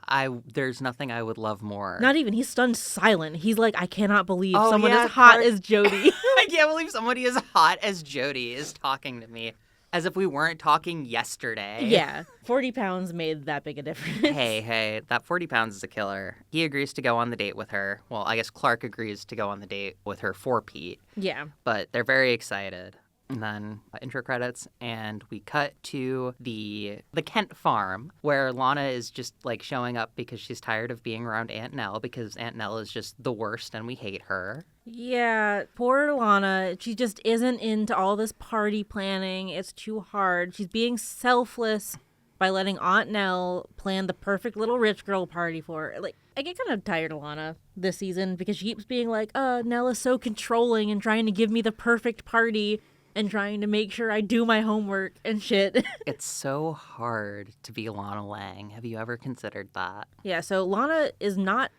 There's nothing I would love more. Not even. He's stunned silent. He's like, I cannot believe someone as hot as Jody. I can't believe somebody as hot as Jody is talking to me. As if we weren't talking yesterday. Yeah, 40 pounds made that big a difference. Hey, that 40 pounds is a killer. He agrees to go on the date with her. Well, I guess Clark agrees to go on the date with her for Pete. Yeah. But they're very excited. And then intro credits, and we cut to the Kent farm, where Lana is just like showing up because she's tired of being around Aunt Nell, because Aunt Nell is just the worst and we hate her. Yeah, poor Lana. She just isn't into all this party planning. It's too hard. She's being selfless by letting Aunt Nell plan the perfect little rich girl party for her. Like, I get kind of tired of Lana this season because she keeps being like, Nell is so controlling and trying to give me the perfect party and trying to make sure I do my homework and shit. It's so hard to be Lana Lang. Have you ever considered that? Yeah, so Lana's not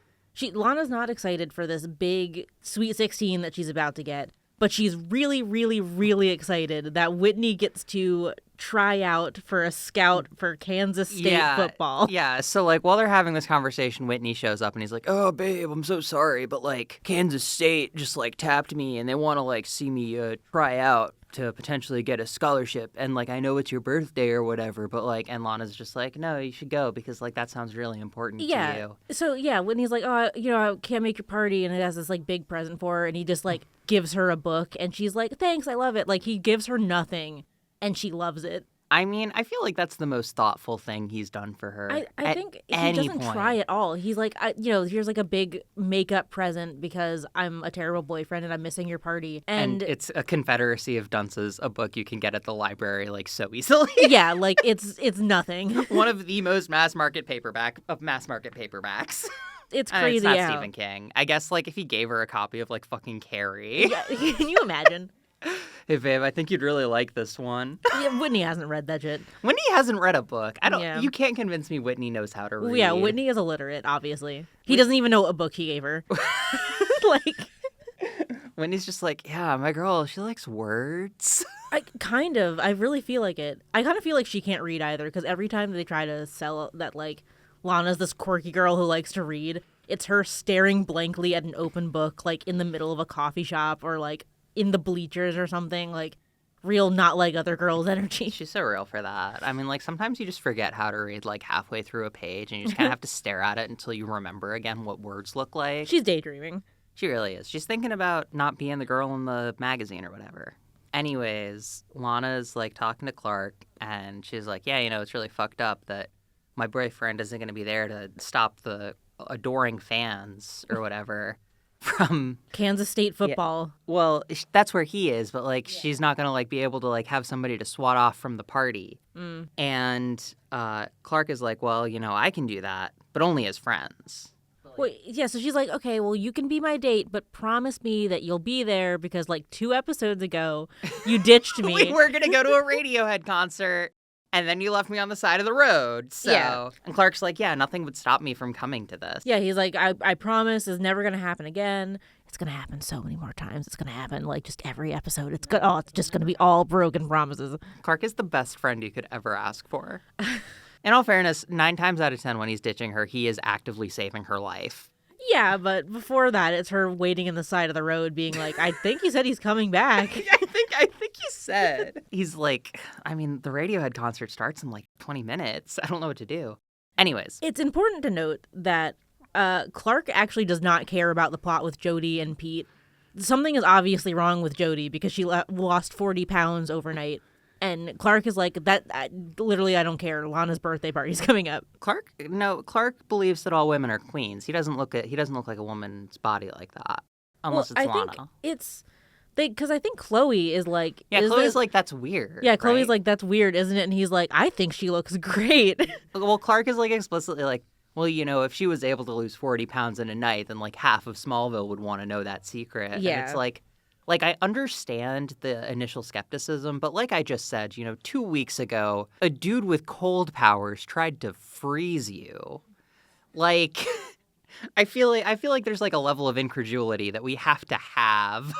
excited for this big Sweet 16 that she's about to get, but she's really, really, really excited that Whitney gets to try out for a scout for Kansas State football. Yeah, so like while they're having this conversation, Whitney shows up and he's like, oh, babe, I'm so sorry, but like Kansas State just like tapped me and they want to like see me try out to potentially get a scholarship, and like I know it's your birthday or whatever, but like, and Lana's just like, no, you should go because like that sounds really important to you. So Whitney's like, oh, I can't make your party, and it has this like big present for her, and he just like gives her a book, and she's like, thanks, I love it. Like he gives her nothing, and she loves it. I mean, I feel like that's the most thoughtful thing he's done for her. I think he doesn't try at all. He's like, here's like a big makeup present because I'm a terrible boyfriend and I'm missing your party. And it's a confederacy of dunces, a book you can get at the library like so easily. Yeah, like it's nothing. One of the most mass market paperbacks. It's crazy. It's not Stephen King. I guess like if he gave her a copy of like fucking Carrie. Yeah, can you imagine? Hey, babe, I think you'd really like this one. Yeah, Whitney hasn't read that shit. Whitney hasn't read a book. You can't convince me Whitney knows how to read. Yeah, Whitney is illiterate, obviously. He doesn't even know what book he gave her. Like, Whitney's just like, yeah, my girl, she likes words. I really feel like it. I kind of feel like she can't read either, because every time they try to sell that, like, Lana's this quirky girl who likes to read, it's her staring blankly at an open book, like, in the middle of a coffee shop or, like, in the bleachers or something, like real not like other girls energy. She's so real for that. I mean, like sometimes you just forget how to read like halfway through a page and you just kind of have to stare at it until you remember again what words look like. She's daydreaming. She really is. She's thinking about not being the girl in the magazine or whatever. Anyways, Lana's like talking to Clark and she's like, yeah, it's really fucked up that my boyfriend isn't going to be there to stop the adoring fans or whatever. From Kansas State football. Yeah. Well, that's where he is, but like she's not gonna like be able to like have somebody to swat off from the party. And Clark is like, well, I can do that, but only as friends. Well, yeah, so she's like, okay, well, you can be my date, but promise me that you'll be there because like 2 episodes ago, you ditched me. We were gonna go to a Radiohead concert. And then you left me on the side of the road. So, yeah. And Clark's like, yeah, nothing would stop me from coming to this. Yeah, he's like, I promise it's never going to happen again. It's going to happen so many more times. It's going to happen like just every episode. It's just going to be all broken promises. Clark is the best friend you could ever ask for. In all fairness, 9 times out of 10 when he's ditching her, he is actively saving her life. Yeah, but before that, it's her waiting in the side of the road being like, I think he said he's coming back. I think he said. He's like, I mean, the Radiohead concert starts in like 20 minutes. I don't know what to do. Anyways. It's important to note that Clark actually does not care about the plot with Jody and Pete something is obviously wrong with Jody because she lost 40 pounds overnight. And Clark is like, literally, I don't care. Lana's birthday party's coming up. Clark believes that all women are queens. He doesn't look like a woman's body like that. Unless it's Lana. Think it's because I think Chloe is like, Chloe's like, that's weird. Yeah, Chloe's right? like, that's weird, isn't it? And he's like, I think she looks great. Well, Clark is like explicitly like, well, if she was able to lose 40 pounds in a night, then like half of Smallville would want to know that secret. Yeah. And it's like I understand the initial skepticism, but like I just said, 2 weeks ago, a dude with cold powers tried to freeze you. Like, I feel like there's like a level of incredulity that we have to have.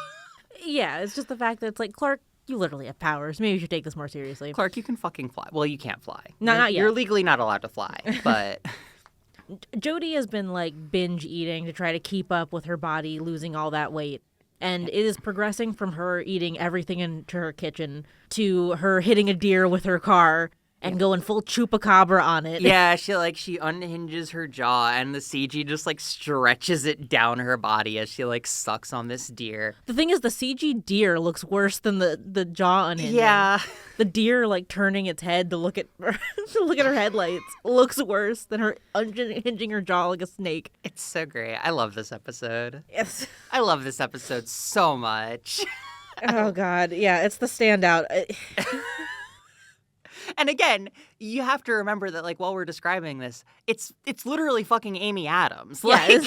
Yeah, it's just the fact that it's like, Clark, you literally have powers. Maybe you should take this more seriously. Clark, you can fucking fly. Well, you can't fly. Not yet. You're legally not allowed to fly, but... Jody has been like binge eating to try to keep up with her body losing all that weight. And it is progressing from her eating everything into her kitchen to her hitting a deer with her car and going full chupacabra on it. Yeah, she unhinges her jaw and the CG just like stretches it down her body as she like sucks on this deer. The thing is, the CG deer looks worse than the jaw unhinging. Yeah. The deer like turning its head to look at her headlights looks worse than her unhinging her jaw like a snake. It's so great. I love this episode. Yes. I love this episode so much. Oh God, yeah, it's the standout. And again, you have to remember that, like, while we're describing this, it's literally fucking Amy Adams. Like,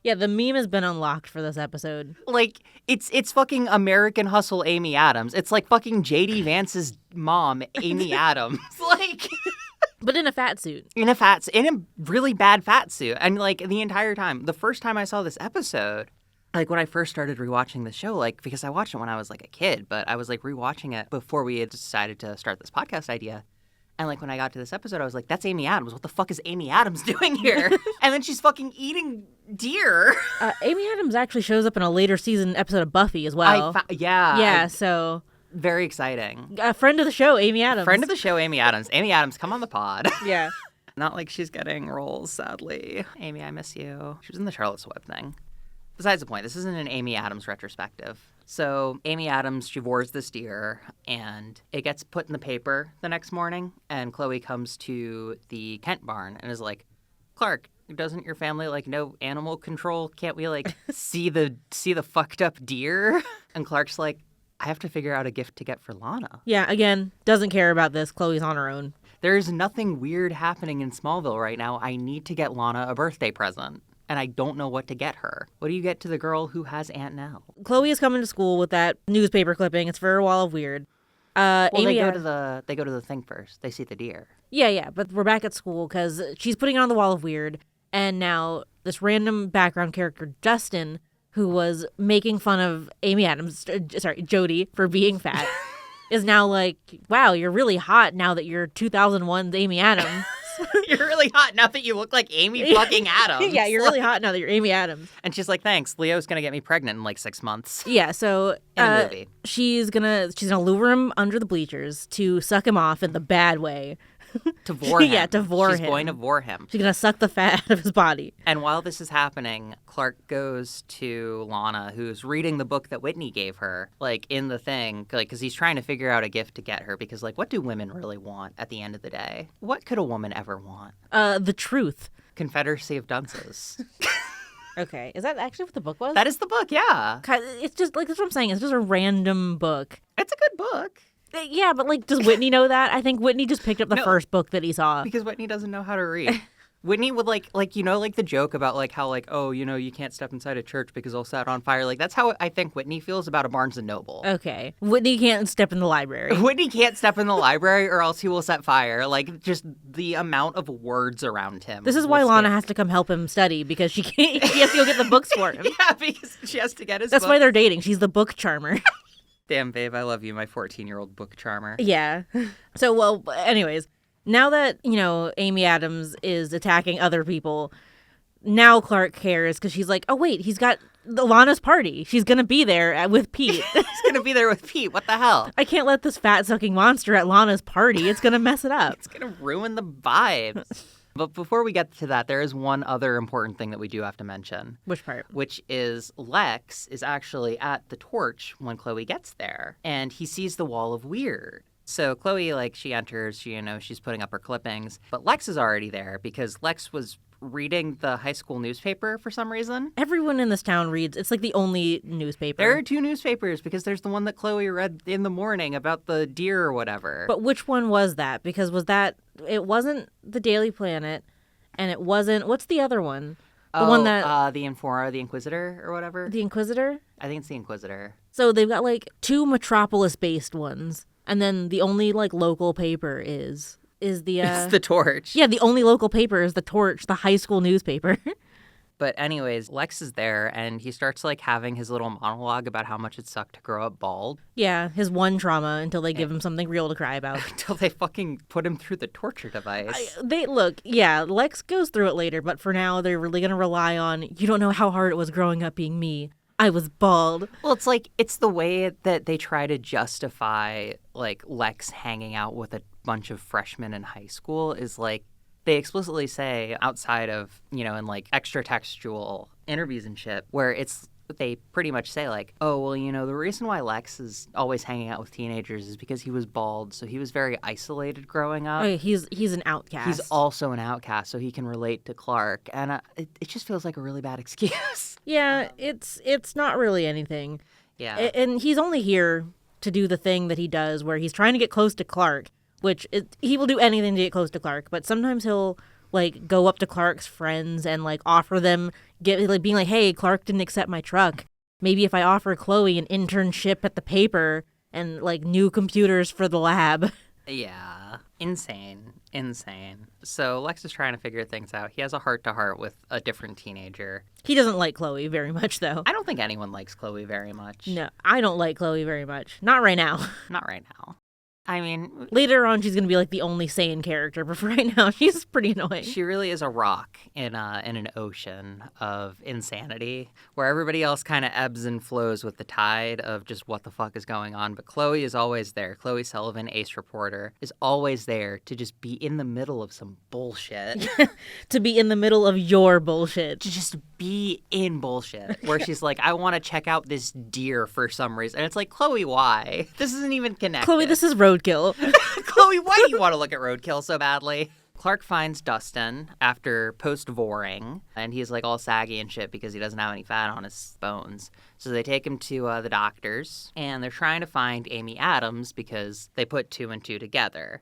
yeah, the meme has been unlocked for this episode. Like, it's fucking American Hustle Amy Adams. It's like fucking J.D. Vance's mom, Amy Adams. Like... But in a fat suit. In a really bad fat suit. And, like, the entire time, the first time I saw this episode... Like, when I first started rewatching the show, like, because I watched it when I was, like, a kid, but I was, like, rewatching it before we had decided to start this podcast idea. And, like, when I got to this episode, I was like, that's Amy Adams. What the fuck is Amy Adams doing here? And then she's fucking eating deer. Amy Adams actually shows up in a later season episode of Buffy as well. Yeah. So... Very exciting. A friend of the show, Amy Adams. Friend of the show, Amy Adams. Amy Adams, come on the pod. Yeah. Not like she's getting roles, sadly. Amy, I miss you. She was in the Charlotte's Web thing. Besides the point, this isn't an Amy Adams retrospective. So Amy Adams, she wars this deer, and it gets put in the paper the next morning, and Chloe comes to the Kent barn and is like, Clark, doesn't your family, like, know animal control? Can't we, like, see the fucked up deer? And Clark's like, I have to figure out a gift to get for Lana. Yeah, again, doesn't care about this. Chloe's on her own. There's nothing weird happening in Smallville right now. I need to get Lana a birthday present. And I don't know what to get her. What do you get to the girl who has Aunt Nell? Chloe is coming to school with that newspaper clipping. It's for a wall of weird. Well, Amy they go to the thing first. They see the deer. Yeah, but we're back at school because she's putting it on the wall of weird. And now this random background character, Justin, who was making fun of Jody for being fat, is now like, wow, you're really hot now that you're 2001's Amy Adams. You're really hot now that you look like Amy fucking Adams. Yeah, you're really hot now that you're Amy Adams. And she's like, thanks. Leo's going to get me pregnant in like 6 months. Yeah, so in a movie. she's gonna lure him under the bleachers to suck him off in the bad way. To vore him. Yeah, to vore him. She's going to vore him. She's going to suck the fat out of his body. And while this is happening, Clark goes to Lana, who's reading the book that Whitney gave her, like, in the thing, like, because he's trying to figure out a gift to get her, because, like, what do women really want at the end of the day? What could a woman ever want? The truth. Confederacy of Dunces. Okay, is that actually what the book was? That is the book, yeah. It's just, like, that's what I'm saying. It's just a random book. It's a good book. Yeah, but, like, does Whitney know that? I think Whitney just picked up the first book that he saw. Because Whitney doesn't know how to read. Whitney would, like the joke about, like, how, like, oh, you can't step inside a church because it'll set on fire. Like, that's how I think Whitney feels about a Barnes & Noble. Okay. Whitney can't step in the library. Whitney can't step in the library or else he will set fire. Like, just the amount of words around him. This is why Lana has to come help him study, because she has to go get the books for him. Yeah, because she has to get his That's why they're dating. She's the book charmer. Damn, babe, I love you, my 14-year-old book charmer. Yeah. So, well, anyways, now that, Amy Adams is attacking other people, now Clark cares because she's like, oh, wait, he's got Lana's party. She's going to be there with Pete. He's going to be there with Pete. What the hell? I can't let this fat-sucking monster at Lana's party. It's going to mess it up. It's going to ruin the vibes. But before we get to that, there is one other important thing that we do have to mention. Which part? Which is Lex is actually at the torch when Chloe gets there, and he sees the wall of weird. So Chloe, she enters, she's putting up her clippings, but Lex is already there because Lex was reading the high school newspaper for some reason. Everyone in this town reads. It's like the only newspaper. There are two newspapers because there's the one that Chloe read in the morning about the deer or whatever. But which one was that? Because it wasn't the Daily Planet, and it wasn't, what's the other one? One that... the Infora, the Inquisitor or whatever? The Inquisitor? I think it's the Inquisitor. So they've got two Metropolis-based ones, and then the only local paper is the... It's the Torch. Yeah, the only local paper is the Torch, the high school newspaper. But anyways, Lex is there, and he starts, having his little monologue about how much it sucked to grow up bald. Yeah, his one trauma until they give him something real to cry about. Until they fucking put him through the torture device. Lex goes through it later, but for now, they're really going to rely on, you don't know how hard it was growing up being me. I was bald. Well, it's the way that they try to justify, Lex hanging out with a bunch of freshmen in high school is, they explicitly say outside of, in extra textual interviews and shit, where they pretty much say oh, well, the reason why Lex is always hanging out with teenagers is because he was bald, so he was very isolated growing up. Oh, he's an outcast. He's also an outcast, so he can relate to Clark, and it just feels like a really bad excuse. Yeah, it's not really anything. Yeah. And he's only here to do the thing that he does where he's trying to get close to Clark, which he will do anything to get close to Clark, but sometimes he'll go up to Clark's friends and offer them being hey, Clark didn't accept my truck. Maybe if I offer Chloe an internship at the paper and new computers for the lab. Yeah. Insane. So Lex is trying to figure things out. He has a heart-to-heart with a different teenager. He doesn't like Chloe very much, though. I don't think anyone likes Chloe very much. No, I don't like Chloe very much. Not right now. Not right now. I mean... Later on, she's going to be the only sane character, but for right now, she's pretty annoying. She really is a rock in an ocean of insanity, where everybody else kind of ebbs and flows with the tide of just what the fuck is going on. But Chloe is always there. Chloe Sullivan, ace reporter, is always there to just be in the middle of some bullshit. To be in the middle of your bullshit. To just be in bullshit. Where she's I want to check out this deer for some reason. And it's Chloe, why? This isn't even connected. Chloe, this is roadkill. Chloe, why do you want to look at roadkill so badly? Clark finds Dustin after post-voring, and he's all saggy and shit because he doesn't have any fat on his bones. So they take him to the doctors, and they're trying to find Amy Adams because they put two and two together.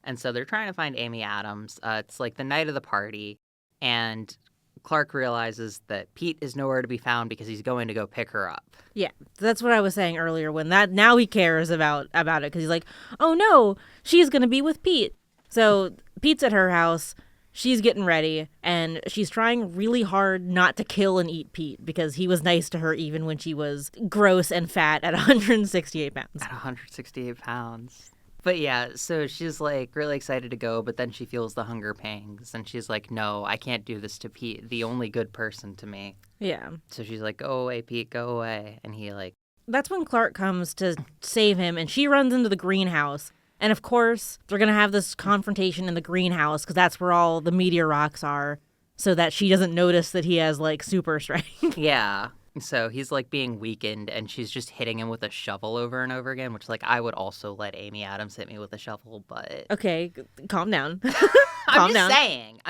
And so they're trying to find Amy Adams. It's the night of the party, and Clark realizes that Pete is nowhere to be found because he's going to go pick her up. Yeah, that's what I was saying earlier when now he cares about it because he's oh no, she's going to be with Pete. So Pete's at her house, she's getting ready, and she's trying really hard not to kill and eat Pete because he was nice to her even when she was gross and fat at 168 pounds. At 168 pounds. But yeah, so she's really excited to go, but then she feels the hunger pangs, and she's no, I can't do this to Pete, the only good person to me. Yeah. So she's go away, Pete, go away. And he That's when Clark comes to save him, and she runs into the greenhouse. And of course, they're going to have this confrontation in the greenhouse because that's where all the meteor rocks are, so that she doesn't notice that he has super strength. Yeah. So he's being weakened, and she's just hitting him with a shovel over and over again, which I would also let Amy Adams hit me with a shovel, but... Okay, calm down. I'm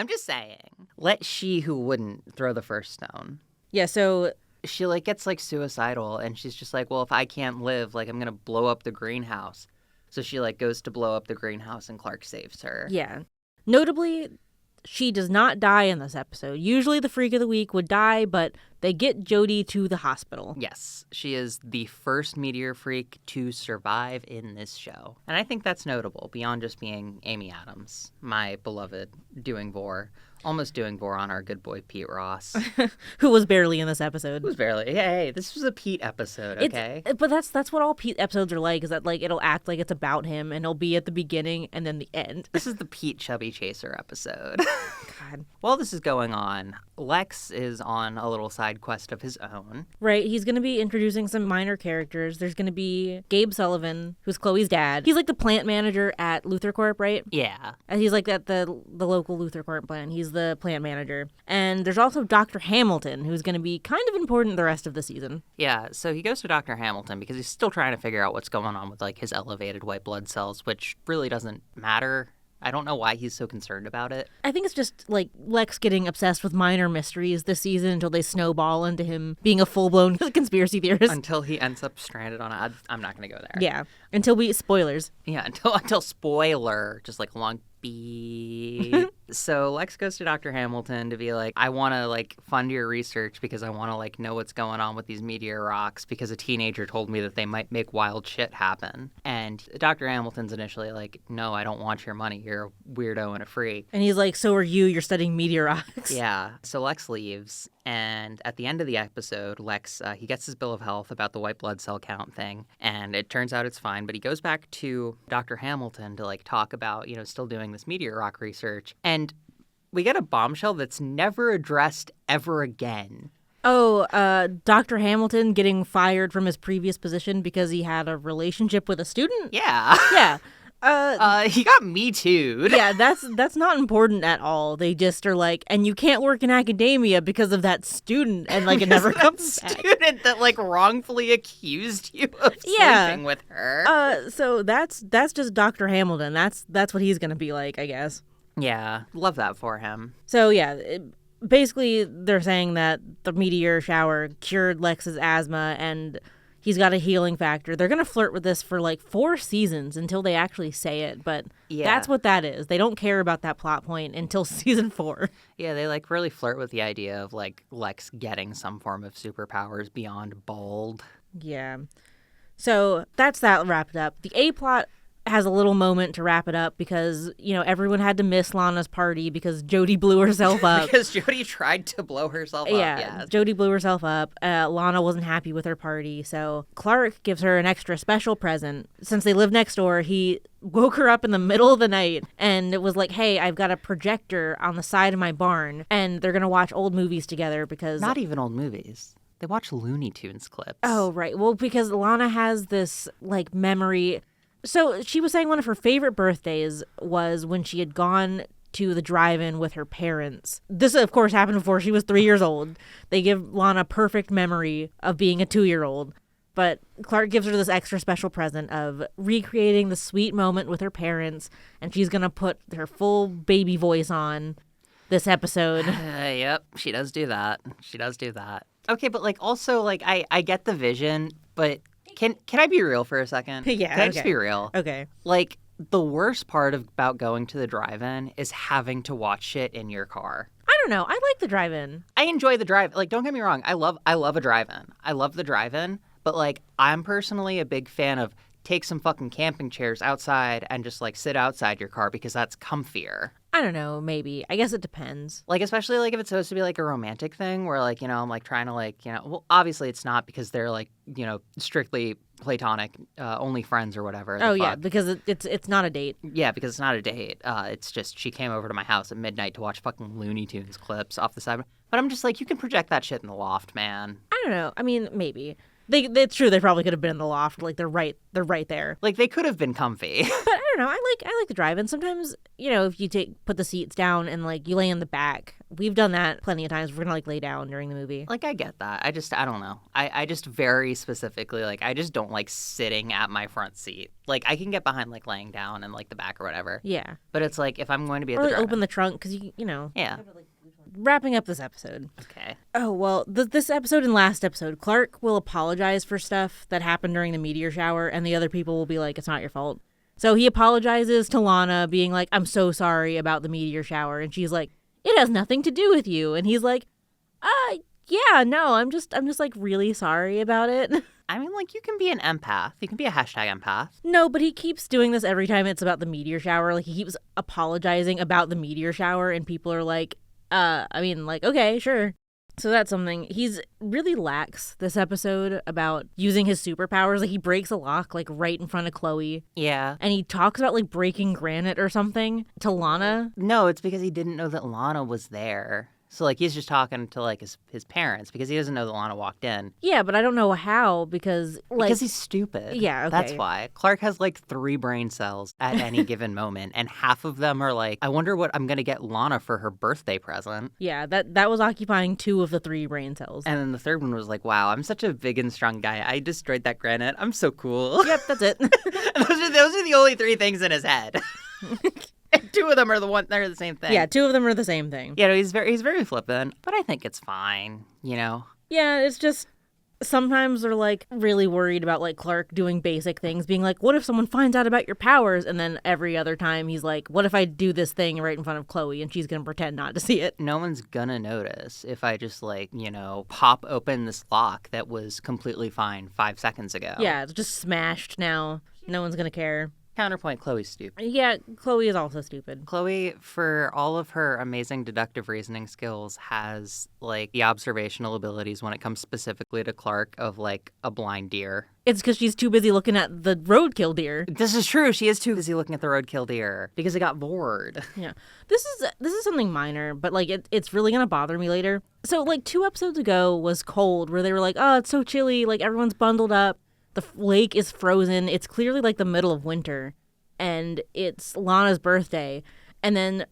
just saying. Let she who wouldn't throw the first stone. Yeah, so... She gets suicidal, and she's just well, if I can't live, I'm gonna blow up the greenhouse. So she goes to blow up the greenhouse, and Clark saves her. Yeah. Notably, she does not die in this episode. Usually the Freak of the Week would die, but they get Jody to the hospital. Yes, she is the first meteor freak to survive in this show. And I think that's notable, beyond just being Amy Adams, my beloved doing vor. Almost doing vor on our good boy Pete Ross. Who was barely in this episode. Who was barely. Hey, this was a Pete episode, okay? But that's what all Pete episodes are like, is that it'll act like it's about him, and it'll be at the beginning and then the end. This is the Pete Chubby Chaser episode. God. While this is going on, Lex is on a little side quest of his own. Right, he's going to be introducing some minor characters. There's going to be Gabe Sullivan, who's Chloe's dad. He's like the plant manager at Luther Corp, right? Yeah. And he's like at the local Luther Corp plant. He's the plant manager. And there's also Dr. Hamilton, who's going to be kind of important the rest of the season. Yeah, so he goes to Dr. Hamilton because he's still trying to figure out what's going on with, like, his elevated white blood cells, which really doesn't matter. I don't know why he's so concerned about it. I think it's just, like, Lex getting obsessed with minor mysteries this season until they snowball into him being a full-blown conspiracy theorist. Until he ends up stranded on a... I'm not going to go there. Yeah, until we... Spoilers. Yeah, until spoiler, just like a long beep. So Lex goes to Dr. Hamilton to be like, I want to, like, fund your research because I want to, like, know what's going on with these meteor rocks because a teenager told me that they might make wild shit happen. And Dr. Hamilton's initially like, no, I don't want your money. You're a weirdo and a freak. And he's like, so are you. You're studying meteor rocks. Yeah. So Lex leaves. And at the end of the episode, Lex, he gets his bill of health about the white blood cell count thing. And it turns out it's fine. But he goes back to Dr. Hamilton to, like, talk about, you know, still doing this meteor rock research. And we get a bombshell that's never addressed ever again. Oh, Dr. Hamilton getting fired from his previous position because he had a relationship with a student? Yeah. Yeah. He got Me Too'd. Yeah, that's not important at all. They just are like, and you can't work in academia because of that student, and, like, it never comes back. Student that, like, wrongfully accused you of sleeping with her. So that's just Dr. Hamilton. That's what he's gonna be like, I guess. Yeah, love that for him. So yeah, basically they're saying that the meteor shower cured Lex's asthma and he's got a healing factor. They're going to flirt with this for like 4 seasons until they actually say it, but that's what that is. They don't care about that plot point until season 4. Yeah, they, like, really flirt with the idea of, like, Lex getting some form of superpowers beyond bald. Yeah. So that's that wrapped up. The A plot has a little moment to wrap it up because, you know, everyone had to miss Lana's party because Jody blew herself up. Because Jody tried to blow herself up. Yeah, Jody blew herself up. Lana wasn't happy with her party, so Clark gives her an extra special present. Since they live next door, he woke her up in the middle of the night and it was like, hey, I've got a projector on the side of my barn and they're going to watch old movies together because... Not even old movies. They watch Looney Tunes clips. Oh, right. Well, because Lana has this, like, memory... So she was saying one of her favorite birthdays was when she had gone to the drive-in with her parents. This, of course, happened before she was 3 years old. They give Lana a perfect memory of being a 2-year-old. But Clark gives her this extra special present of recreating the sweet moment with her parents, and she's going to put her full baby voice on this episode. Yep, she does do that. Okay, but, like, also, like, I get the vision, but... Can I be real for a second? Yeah. Can I just be real? Okay. Like, the worst part about going to the drive-in is having to watch shit in your car. I don't know. I like the drive-in. I enjoy the drive. Like, don't get me wrong. I love a drive-in. I love the drive-in. But, like, I'm personally a big fan of take some fucking camping chairs outside and just, like, sit outside your car because that's comfier. I don't know, maybe. I guess it depends. Like, especially, like, if it's supposed to be, like, a romantic thing where, like, you know, I'm, like, trying to, like, you know... Well, obviously it's not because they're, like, you know, strictly platonic, only friends or whatever. Oh, yeah, because it's not a date. Yeah, because it's not a date. It's just she came over to my house at midnight to watch fucking Looney Tunes clips off the side. But I'm just like, you can project that shit in the loft, man. I don't know. I mean, maybe. It's true. They probably could have been in the loft. Like they're right there. Like they could have been comfy. But I don't know. I like the drive-in. Sometimes, you know, if you put the seats down and like you lay in the back. We've done that plenty of times. We're gonna like lay down during the movie. Like I get that. I don't know. I just very specifically like I just don't like sitting at my front seat. Like I can get behind like laying down in like the back or whatever. Yeah. But it's like if I'm going to be at or the like drive-in. open the trunk because you know. Yeah. Wrapping up this episode. Okay. Oh, well, this episode and last episode, Clark will apologize for stuff that happened during the meteor shower, and the other people will be like, it's not your fault. So he apologizes to Lana, being like, I'm so sorry about the meteor shower. And she's like, it has nothing to do with you. And he's like, yeah, no, I'm just like really sorry about it. I mean, like, you can be an empath. You can be a hashtag empath. No, but he keeps doing this every time it's about the meteor shower. Like, he keeps apologizing about the meteor shower, and people are like, I mean, like, okay, sure. So that's something. He's really lax this episode about using his superpowers. Like, he breaks a lock, like, right in front of Chloe. Yeah. And he talks about, like, breaking granite or something to Lana. No, it's because he didn't know that Lana was there. So, like, he's just talking to, like, his parents because he doesn't know that Lana walked in. Yeah, but I don't know how because, like... Because he's stupid. Yeah, okay. That's why. Clark has, like, 3 brain cells at any given moment, and half of them are like, I wonder what I'm going to get Lana for her birthday present. Yeah, that was occupying 2 of the 3 brain cells. And then the third one was like, wow, I'm such a big and strong guy. I destroyed that granite. I'm so cool. Yep, that's it. those are the only 3 things in his head. And 2 of them are they're the same thing. Yeah, 2 of them are the same thing. Yeah, no, he's very flippant, but I think it's fine, you know? Yeah, it's just sometimes they're like really worried about like Clark doing basic things, being like, what if someone finds out about your powers? And then every other time he's like, what if I do this thing right in front of Chloe and she's gonna pretend not to see it? No one's gonna notice if I just like, you know, pop open this lock that was completely fine 5 seconds ago. Yeah, it's just smashed now. No one's gonna care. Counterpoint, Chloe's stupid. Yeah, Chloe is also stupid. Chloe, for all of her amazing deductive reasoning skills, has, like, the observational abilities when it comes specifically to Clark of, like, a blind deer. It's because she's too busy looking at the roadkill deer. This is true. She is too busy looking at the roadkill deer because it got bored. Yeah. This is something minor, but, like, it's really gonna bother me later. So, like, 2 episodes ago was Cold, where they were like, oh, it's so chilly, like, everyone's bundled up. The lake is frozen. It's clearly like the middle of winter. And it's Lana's birthday. And then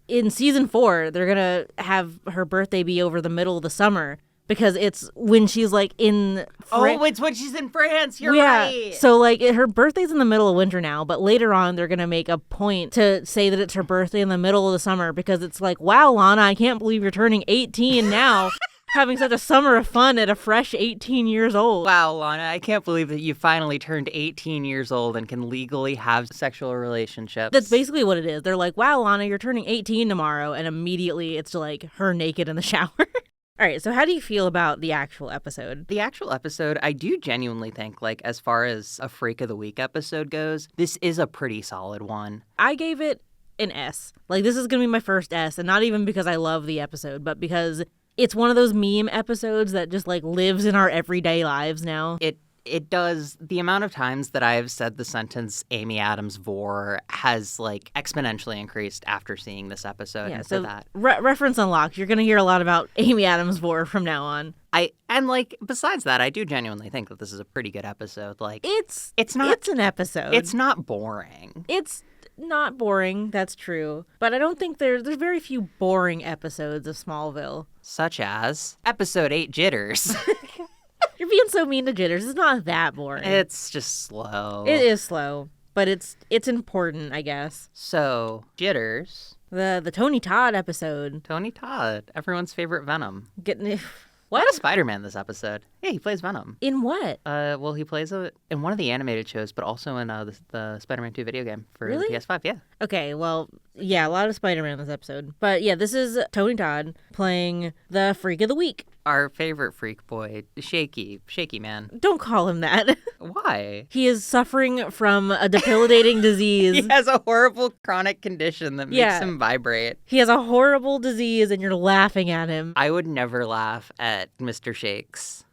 in season 4, they're going to have her birthday be over the middle of the summer. Because it's when she's like in... Oh, it's when she's in France. You're yeah. right. So like her birthday's in the middle of winter now. But later on, they're going to make a point to say that it's her birthday in the middle of the summer. Because it's like, wow, Lana, I can't believe you're turning 18 now. Having such a summer of fun at a fresh 18 years old. Wow, Lana, I can't believe that you finally turned 18 years old and can legally have sexual relationships. That's basically what it is. They're like, wow, Lana, you're turning 18 tomorrow. And immediately it's like her naked in the shower. All right, so how do you feel about the actual episode? The actual episode, I do genuinely think, like, as far as a Freak of the Week episode goes, this is a pretty solid one. I gave it an S. Like, this is going to be my first S. And not even because I love the episode, but because... it's one of those meme episodes that just, like, lives in our everyday lives now. It does. The amount of times that I've said the sentence Amy Adams vor has, like, exponentially increased after seeing this episode. Yeah, and so that. Reference unlocked. You're going to hear a lot about Amy Adams vor from now on. Besides that, I do genuinely think that this is a pretty good episode. Like, it's an episode. It's not boring. It's not boring, that's true. But I don't think there's very few boring episodes of Smallville. Such as episode 8, Jitters. You're being so mean to Jitters. It's not that boring. It's just slow. It is slow, but it's important, I guess. So, Jitters. The Tony Todd episode. Tony Todd, everyone's favorite Venom. Getting... What? A lot of Spider-Man this episode. Yeah, he plays Venom. In what? Well, he plays in one of the animated shows, but also in the Spider-Man 2 video game for the PS5, yeah. Okay, well, yeah, a lot of Spider-Man this episode. But yeah, this is Tony Todd playing the Freak of the Week. Our favorite freak boy, Shaky man. Don't call him that. Why? He is suffering from a debilitating disease. He has a horrible chronic condition that makes him vibrate. He has a horrible disease and you're laughing at him. I would never laugh at Mr. Shakes.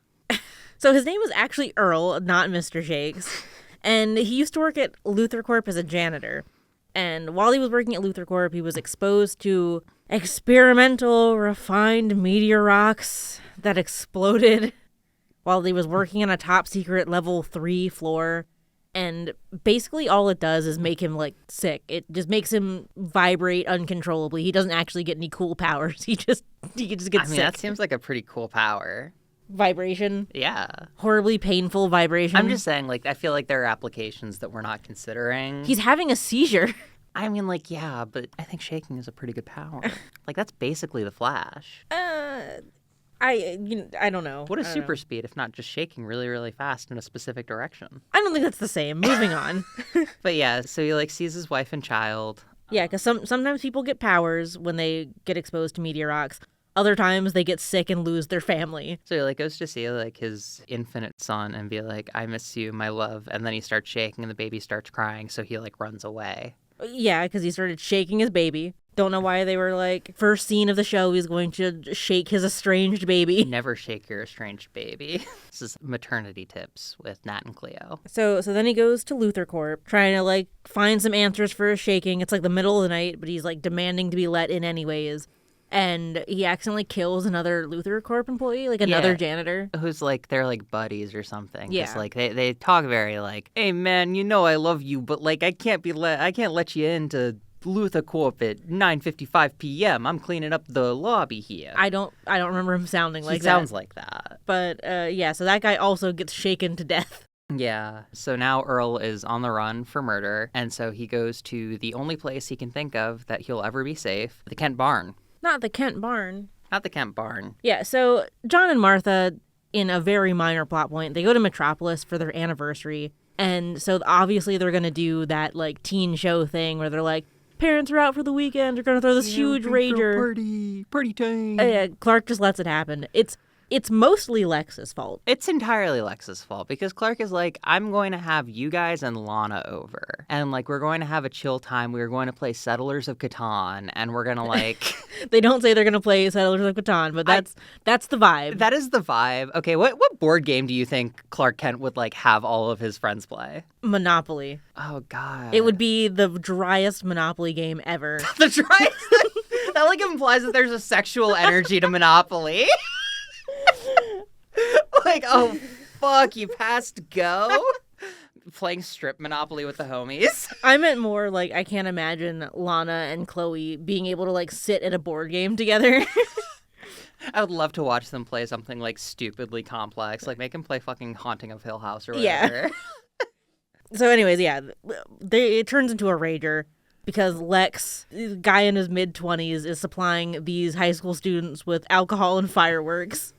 So his name is actually Earl, not Mr. Shakes. And he used to work at Luthor Corp as a janitor. And while he was working at Luthor Corp, he was exposed to experimental, refined meteor rocks that exploded while he was working on a top secret level 3 floor. And basically all it does is make him, like, sick. It just makes him vibrate uncontrollably. He doesn't actually get any cool powers. He just gets sick. That seems like a pretty cool power. Vibration. Yeah. Horribly painful vibration. I'm just saying, like, I feel like there are applications that we're not considering. He's having a seizure. I mean, like, yeah, but I think shaking is a pretty good power. Like, that's basically the Flash. I don't know. What is super speed if not just shaking really, really fast in a specific direction? I don't think that's the same. Moving on. But yeah, so he, like, sees his wife and child. Yeah, because sometimes people get powers when they get exposed to meteor rocks. Other times they get sick and lose their family. So he, like, goes to see, like, his infinite son and be like, I miss you, my love. And then he starts shaking and the baby starts crying, so he, like, runs away. Yeah, because he started shaking his baby. Don't know why they were like, first scene of the show, he's going to shake his estranged baby. Never shake your estranged baby. This is maternity tips with Nat and Cleo. So then he goes to Luther Corp, trying to like find some answers for his shaking. It's like the middle of the night, but he's like demanding to be let in anyways. And he accidentally kills another Luther Corp employee, like another janitor. Who's like, they're like buddies or something. Yeah. 'Cause, like they talk very like, hey man, you know I love you, but like I can't let you into Luther Corp at 9:55 p.m. I'm cleaning up the lobby here. I don't remember him sounding like that. He sounds like that. But yeah, so that guy also gets shaken to death. Yeah. So now Earl is on the run for murder, and so he goes to the only place he can think of that he'll ever be safe, the Kent Barn. Not the Kent Barn. Not the Kent Barn. Yeah, so John and Martha, in a very minor plot point, they go to Metropolis for their anniversary. And so obviously they're going to do that like teen show thing where they're like, parents are out for the weekend, they're going to throw this huge rager. Party time. Clark just lets it happen. It's mostly Lex's fault. It's entirely Lex's fault because Clark is like, I'm going to have you guys and Lana over. And like, we're going to have a chill time. We're going to play Settlers of Catan. And we're going to like... They don't say they're going to play Settlers of Catan, but that's the vibe. That is the vibe. Okay, what board game do you think Clark Kent would like have all of his friends play? Monopoly. Oh, God. It would be the driest Monopoly game ever. The driest? That like implies that there's a sexual energy to Monopoly. Like, oh, fuck, you passed go? Playing strip Monopoly with the homies. I meant more like I can't imagine Lana and Chloe being able to like sit at a board game together. I would love to watch them play something like stupidly complex, like make them play fucking Haunting of Hill House or whatever. Yeah. So anyways, yeah, it turns into a rager because Lex, the guy in his mid-20s, is supplying these high school students with alcohol and fireworks.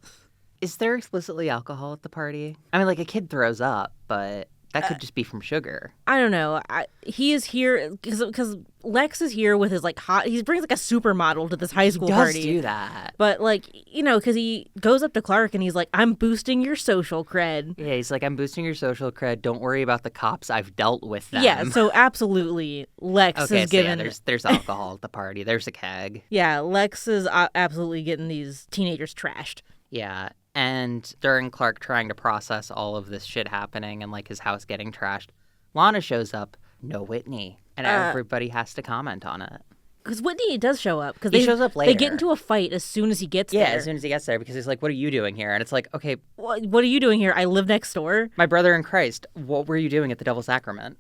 Is there explicitly alcohol at the party? I mean, like, a kid throws up, but that could just be from sugar. I don't know. He is here because Lex is here with his, like, he brings, like, a supermodel to this high school party. He does do that. But, like, you know, because he goes up to Clark and he's like, I'm boosting your social cred. Yeah, he's like, I'm boosting your social cred. Don't worry about the cops. I've dealt with them. Yeah, so absolutely, Lex is given... Yeah, there's alcohol at the party. There's a keg. Yeah, Lex is absolutely getting these teenagers trashed. Yeah. And during Clark trying to process all of this shit happening and like his house getting trashed, Lana shows up, no Whitney, and everybody has to comment on it. Because Whitney does show up. Because he shows up later. They get into a fight as soon as he gets there. Yeah, as soon as he gets there, because he's like, what are you doing here? And it's like, okay. What are you doing here? I live next door. My brother in Christ, what were you doing at the Devil's Sacrament?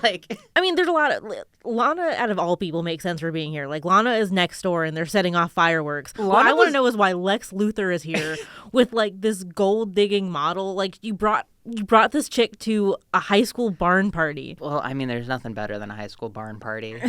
Like, I mean, there's a lot of... Lana, out of all people, makes sense for being here. Like, Lana is next door and they're setting off fireworks. What I want to know is why Lex Luthor is here with, like, this gold-digging model. Like, you brought this chick to a high school barn party. Well, I mean, there's nothing better than a high school barn party.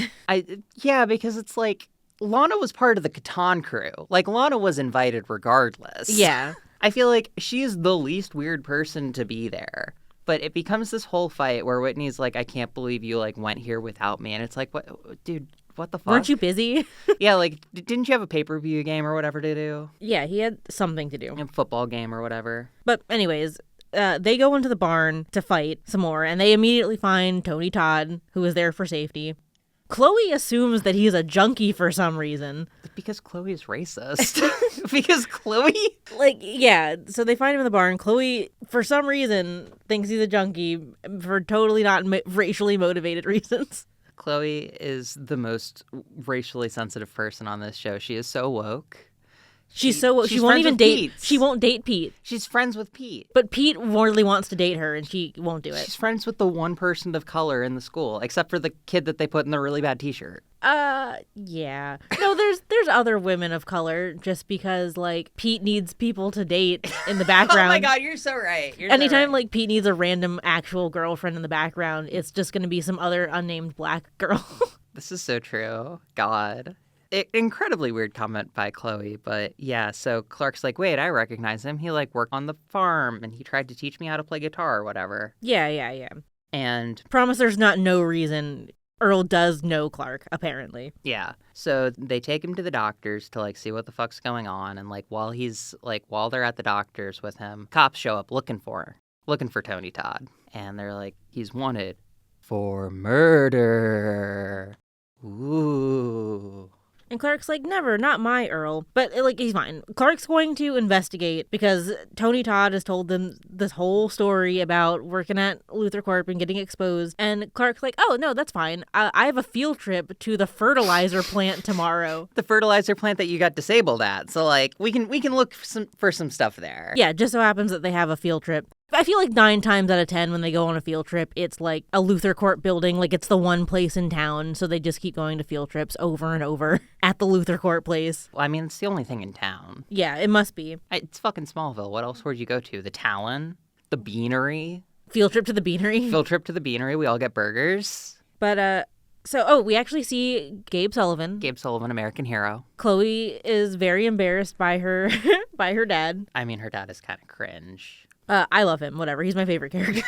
Yeah, because it's like, Lana was part of the Catan crew. Like, Lana was invited regardless. Yeah. I feel like she's the least weird person to be there. But it becomes this whole fight where Whitney's like, I can't believe you, like, went here without me. And it's like, what, dude, what the fuck? Weren't you busy? Yeah, like, didn't you have a pay-per-view game or whatever to do? Yeah, he had something to do. A football game or whatever. But anyways, they go into the barn to fight some more, and they immediately find Tony Todd, who is there for safety. Chloe assumes that he's a junkie for some reason. Because Chloe's racist. Because Chloe... Like, yeah, so they find him in the barn. Chloe, for some reason, thinks he's a junkie for totally not racially motivated reasons. Chloe is the most racially sensitive person on this show. She is so woke. She won't even date. She won't date Pete. She's friends with Pete. But Pete really wants to date her, and she won't do it. She's friends with the one person of color in the school, except for the kid that they put in the really bad T-shirt. Yeah. No, there's other women of color. Just because like Pete needs people to date in the background. Oh my God, you're so right. Anytime like Pete needs a random actual girlfriend in the background, it's just gonna be some other unnamed black girl. This is so true. God. Incredibly weird comment by Chloe, but yeah, so Clark's like, wait, I recognize him. He like worked on the farm and he tried to teach me how to play guitar or whatever. Yeah. And promise there's not no reason. Earl does know Clark, apparently. Yeah. So they take him to the doctors to like see what the fuck's going on, and like while they're at the doctors with him, cops show up looking for Tony Todd. And they're like, he's wanted for murder. Ooh. And Clark's like, never, not my Earl. But, like, he's fine. Clark's going to investigate because Tony Todd has told them this whole story about working at Luther Corp and getting exposed. And Clark's like, oh, no, that's fine. I have a field trip to the fertilizer plant tomorrow. The fertilizer plant that you got disabled at. So, like, we can look for some stuff there. Yeah, just so happens that they have a field trip. I feel like 9 times out of 10 when they go on a field trip, it's like a Luther Court building, like it's the one place in town, so they just keep going to field trips over and over at the Luther Court place. Well, I mean, it's the only thing in town. Yeah, it must be. It's fucking Smallville. What else would you go to? The Talon? The Beanery? Field trip to the Beanery? Field trip to the Beanery. We all get burgers. But, we actually see Gabe Sullivan. Gabe Sullivan, American hero. Chloe is very embarrassed by her by her dad. I mean, her dad is kind of cringe. I love him. Whatever. He's my favorite character.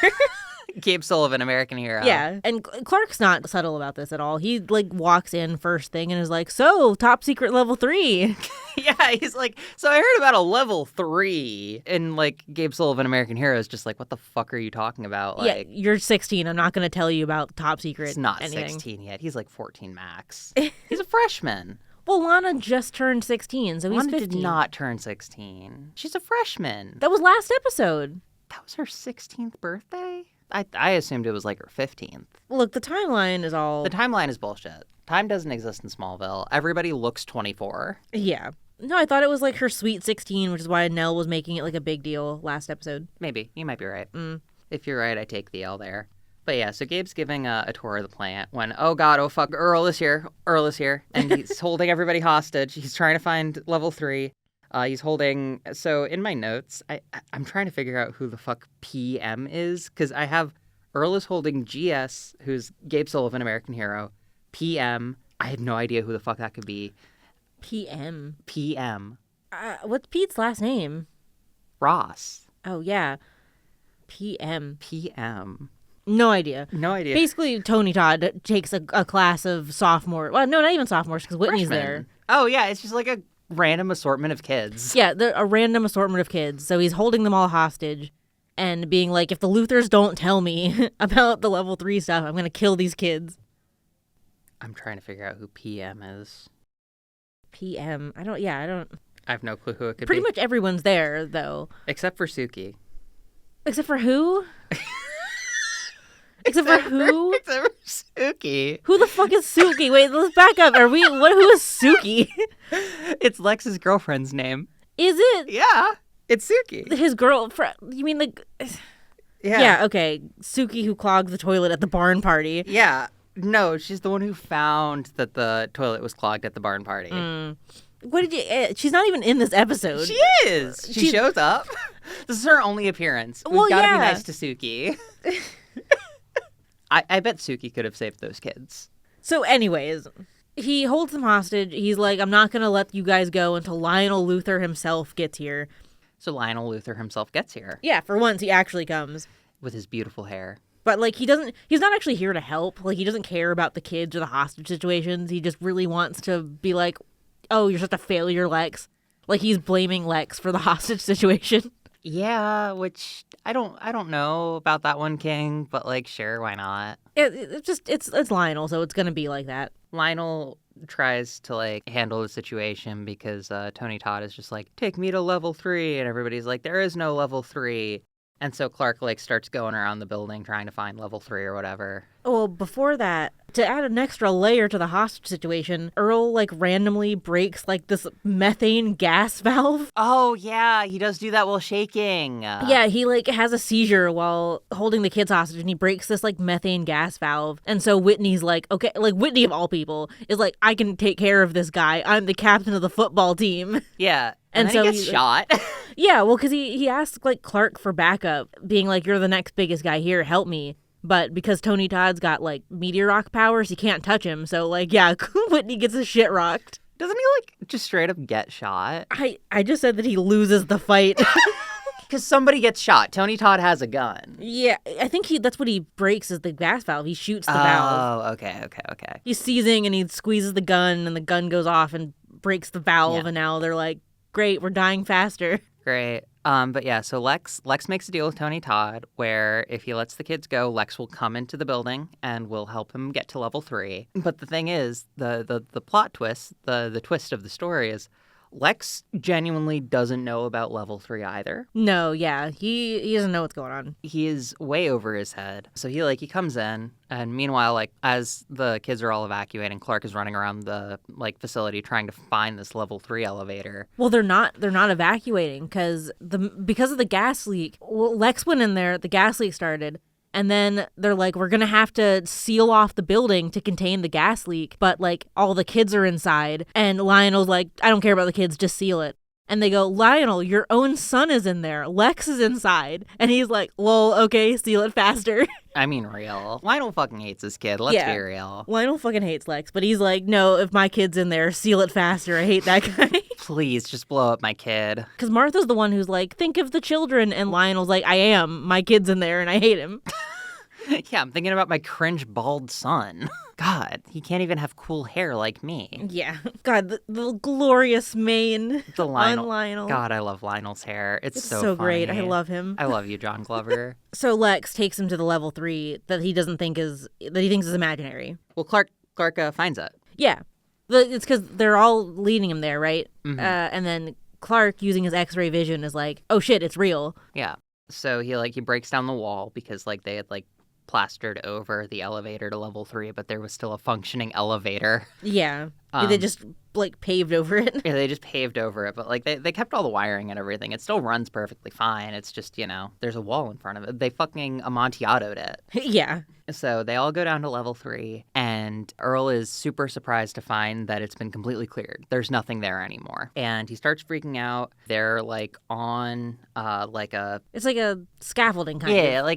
Gabe Sullivan, American hero. Yeah. And Clark's not subtle about this at all. He, like, walks in first thing and is like, so, top secret level 3. Yeah, he's like, so I heard about a level 3. And, like, Gabe Sullivan, American hero is just like, what the fuck are you talking about? Like, yeah, you're 16. I'm not going to tell you about top secret he's not anything. 16 yet. He's like 14 max. He's a freshman. Well, Lana just turned 16, so he's Lana 15. did not turn 16. She's a freshman. That was last episode. That was her 16th birthday? I assumed it was like her 15th. Look, the timeline is all... The timeline is bullshit. Time doesn't exist in Smallville. Everybody looks 24. Yeah. No, I thought it was like her sweet 16, which is why Nell was making it like a big deal last episode. Maybe. You might be right. If you're right, I take the L there. But yeah, so Gabe's giving a tour of the plant when, oh God, oh fuck, Earl is here. And he's holding everybody hostage. He's trying to find level 3. He's holding, so in my notes, I'm trying to figure out who the fuck PM is, because I have Earl is holding GS, who's Gabe Sullivan, American hero. PM, I have no idea who the fuck that could be. PM? What's Pete's last name? Ross. Oh, yeah. PM. No idea. Basically, Tony Todd takes a class of sophomore. Well, no, not even sophomores, because Whitney's Freshman. there. Oh, yeah, it's just like a random assortment of kids. Yeah, a random assortment of kids. So he's holding them all hostage and being like, if the Luthers don't tell me about the level 3 stuff, I'm going to kill these kids. I'm trying to figure out who PM is. PM. I don't... I have no clue who it could Pretty be. much everyone's there, though. Except for Suki. Except for who? Except for who? Except for Suki. Who the fuck is Suki? Wait, let's back up. Who is Suki? It's Lex's girlfriend's name. Is it? Yeah, it's Suki. His girlfriend? You mean like... Yeah, okay. Suki who clogged the toilet at the barn party. Yeah. No, she's the one who found that the toilet was clogged at the barn party. What did you... she's not even in this episode. She is. She shows up. This is her only appearance. We've got to be nice to Suki. I bet Suki could have saved those kids. So anyways, he holds them hostage. He's like, I'm not going to let you guys go until Lionel Luther himself gets here. So Lionel Luther himself gets here. Yeah, for once, he actually comes. With his beautiful hair. But, like, he's not actually here to help. Like, he doesn't care about the kids or the hostage situations. He just really wants to be like, oh, you're such a failure, Lex. Like, he's blaming Lex for the hostage situation. Yeah, which I don't know about that one, King, but like, sure, why not? It's Lionel, so it's gonna be like that. Lionel tries to like handle the situation because Tony Todd is just like, take me to level 3, and everybody's like, there is no level 3. And so Clark like starts going around the building trying to find level 3 or whatever. Well, before that, to add an extra layer to the hostage situation, Earl like randomly breaks like this methane gas valve. Oh yeah, he does do that while shaking. Yeah, he like has a seizure while holding the kids hostage, and he breaks this like methane gas valve. And so Whitney's like, okay, like Whitney of all people is like, I can take care of this guy. I'm the captain of the football team. Yeah. And then so he gets shot. Yeah, well, because he asked like Clark for backup, being like, you're the next biggest guy here, help me. But because Tony Todd's got like meteor rock powers, he can't touch him. So like, yeah, Whitney gets his shit rocked. Doesn't he like just straight up get shot? I just said that he loses the fight. Because somebody gets shot. Tony Todd has a gun. Yeah, I think that's what he breaks is the gas valve. He shoots the valve. Oh, okay. He's seizing and he squeezes the gun and the gun goes off and breaks the valve. Yeah. And now they're like, great, we're dying faster. Great. But yeah, so Lex makes a deal with Tony Todd where if he lets the kids go, Lex will come into the building and will help him get to level 3. But the thing is, the plot twist, the twist of the story is Lex genuinely doesn't know about level 3 either. No, yeah, he doesn't know what's going on. He is way over his head. So he comes in, and meanwhile, like, as the kids are all evacuating, Clark is running around the like facility trying to find this level 3 elevator. Well, they're not evacuating because of the gas leak. Well, Lex went in there, the gas leak started. And then they're like, we're going to have to seal off the building to contain the gas leak. But, like, all the kids are inside. And Lionel's like, I don't care about the kids, just seal it. And they go, Lionel, your own son is in there. Lex is inside. And he's like, lol, okay, seal it faster. I mean, real. Lionel fucking hates this kid. Let's be real. Lionel fucking hates Lex. But he's like, no, if my kid's in there, seal it faster. I hate that guy. Please, just blow up my kid. Because Martha's the one who's like, think of the children. And Lionel's like, I am. My kid's in there and I hate him. Yeah, I'm thinking about my cringe bald son. God, he can't even have cool hair like me. Yeah. God, the glorious mane on Lionel. God, I love Lionel's hair. It's so funny. Great. I love him. I love you, John Glover. So Lex takes him to the level 3 that he thinks is imaginary. Well, Clark finds it. Yeah. It's because they're all leading him there, right? Mm-hmm. And then Clark, using his X-ray vision, is like, oh shit, it's real. Yeah. So he breaks down the wall because like they had like plastered over the elevator to level 3, but there was still a functioning elevator. Yeah. They just like paved over it. Yeah, they just paved over it, but like they kept all the wiring and everything. It still runs perfectly fine. It's just, there's a wall in front of it. They fucking Amontillato'd it. Yeah. So they all go down to level 3, and Earl is super surprised to find that it's been completely cleared. There's nothing there anymore. And he starts freaking out. They're like on It's like a scaffolding kind of. Yeah,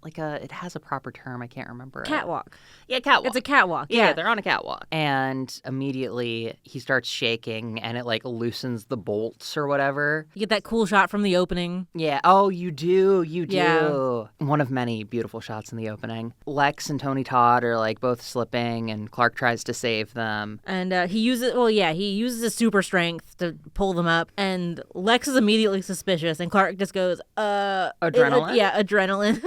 it has a proper term. I can't remember it. Catwalk. Yeah, catwalk. It's a catwalk. Yeah, they're on a catwalk. And immediately he starts shaking and it like loosens the bolts or whatever. You get that cool shot from the opening. Yeah. Oh, you do. You do. Yeah. One of many beautiful shots in the opening. Lex and Tony Todd are like both slipping and Clark tries to save them. And he uses his super strength to pull them up. And Lex is immediately suspicious. And Clark just goes, adrenaline? Adrenaline.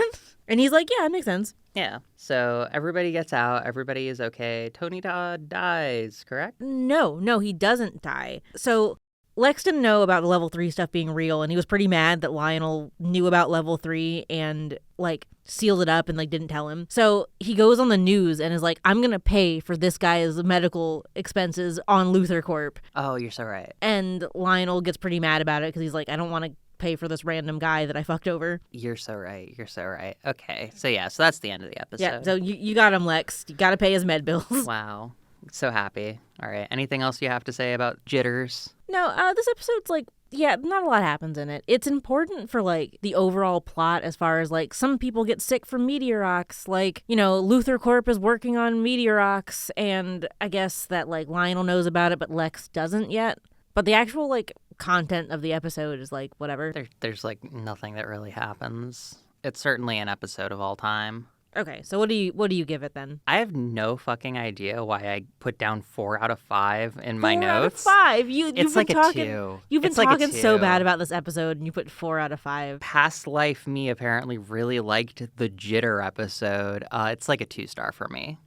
And he's like, yeah, it makes sense. Yeah. So everybody gets out. Everybody is okay. Tony Todd dies, correct? No, he doesn't die. So Lex didn't know about the level 3 stuff being real, and he was pretty mad that Lionel knew about level 3 and like sealed it up and like didn't tell him. So he goes on the news and is like, I'm gonna pay for this guy's medical expenses on Luthor Corp. Oh, you're so right. And Lionel gets pretty mad about it because he's like, I don't want to pay for this random guy that I fucked over. You're so right. Okay. So that's the end of the episode. Yeah, so you got him, Lex. You got to pay his med bills. Wow. So happy. All right. Anything else you have to say about jitters? No, this episode's like, yeah, not a lot happens in it. It's important for like the overall plot as far as like some people get sick from meteorox. Like, Luthor Corp is working on meteorox, and I guess that like Lionel knows about it, but Lex doesn't yet. But the actual like content of the episode is like whatever. There's like nothing that really happens. It's certainly an episode of all time. Okay, so what do you give it then? I have no fucking idea why I put down 4 out of 5 in my notes. 4 out of 5. You've it's been like talking, a 2. You've been it's like talking so bad about this episode, and you put 4 out of 5. Past life me apparently really liked the jitter episode. It's like a 2-star for me.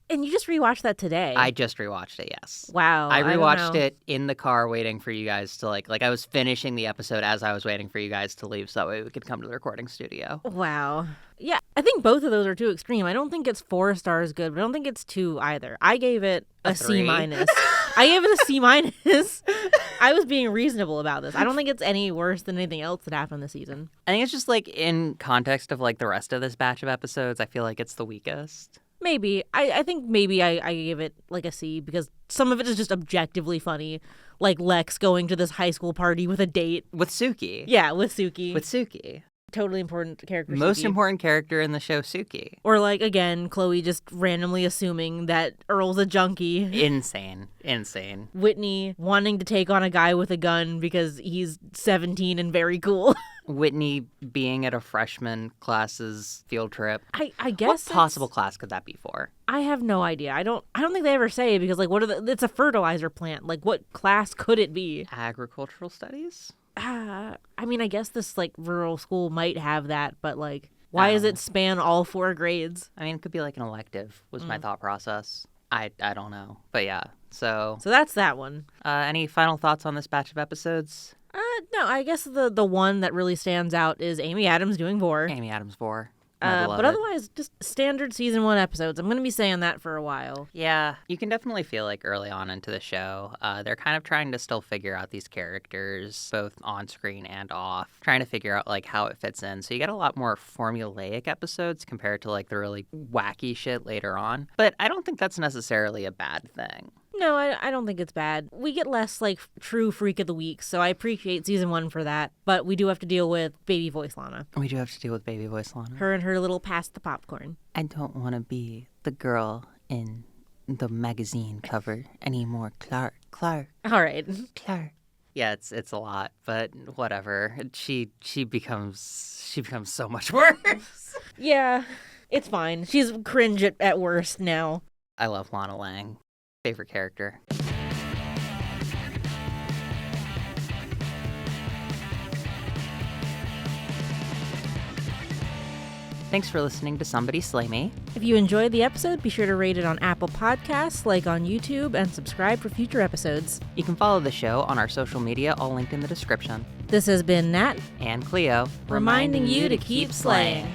And you just rewatched that today. I just rewatched it, yes. Wow. I rewatched it in the car waiting for you guys to like I was finishing the episode as I was waiting for you guys to leave so that way we could come to the recording studio. Wow. Yeah, I think both of those are too extreme. I don't think it's 4 stars good, but I don't think it's 2 either. I gave it a C-. I gave it a C-. I was being reasonable about this. I don't think it's any worse than anything else that happened this season. I think it's just like in context of like the rest of this batch of episodes, I feel like it's the weakest. Maybe. I think maybe I gave it like a C because some of it is just objectively funny. Like Lex going to this high school party with a date. With Suki. Yeah, with Suki. Totally important character. Most Suki. important character in the show, Suki. Or like, again, Chloe just randomly assuming that Earl's a junkie. Insane. Whitney wanting to take on a guy with a gun because he's 17 and very cool. Whitney being at a freshman class's field trip. I guess what possible class could that be for? I have no idea. I don't think they ever say because like it's a fertilizer plant. Like what class could it be? Agricultural studies? I mean, I guess this like rural school might have that, but like, why does it span all 4 grades? I mean, it could be like an elective was my thought process. I don't know. But yeah, so that's that one. Any final thoughts on this batch of episodes? No, I guess the one that really stands out is Amy Adams doing Vor. Amy Adams Vor. But otherwise, just standard season 1 episodes. I'm going to be saying that for a while. Yeah, you can definitely feel like early on into the show, they're kind of trying to still figure out these characters, both on screen and off, trying to figure out like how it fits in. So you get a lot more formulaic episodes compared to like the really wacky shit later on. But I don't think that's necessarily a bad thing. No, I don't think it's bad. We get less, like, true Freak of the Week, so I appreciate season 1 for that. But we do have to deal with baby voice Lana. We do have to deal with baby voice Lana. Her and her little pass the popcorn. I don't want to be the girl in the magazine cover anymore. Clark. All right. Clark. Yeah, it's a lot, but whatever. She becomes so much worse. Yeah, it's fine. She's cringe at worst now. I love Lana Lang. Favorite character. Thanks for listening to Somebody Slay Me. If you enjoyed the episode, be sure to rate it on Apple Podcasts, like on YouTube, and subscribe for future episodes. You can follow the show on our social media, all linked in the description. This has been Nat and Cleo, reminding you to keep slaying.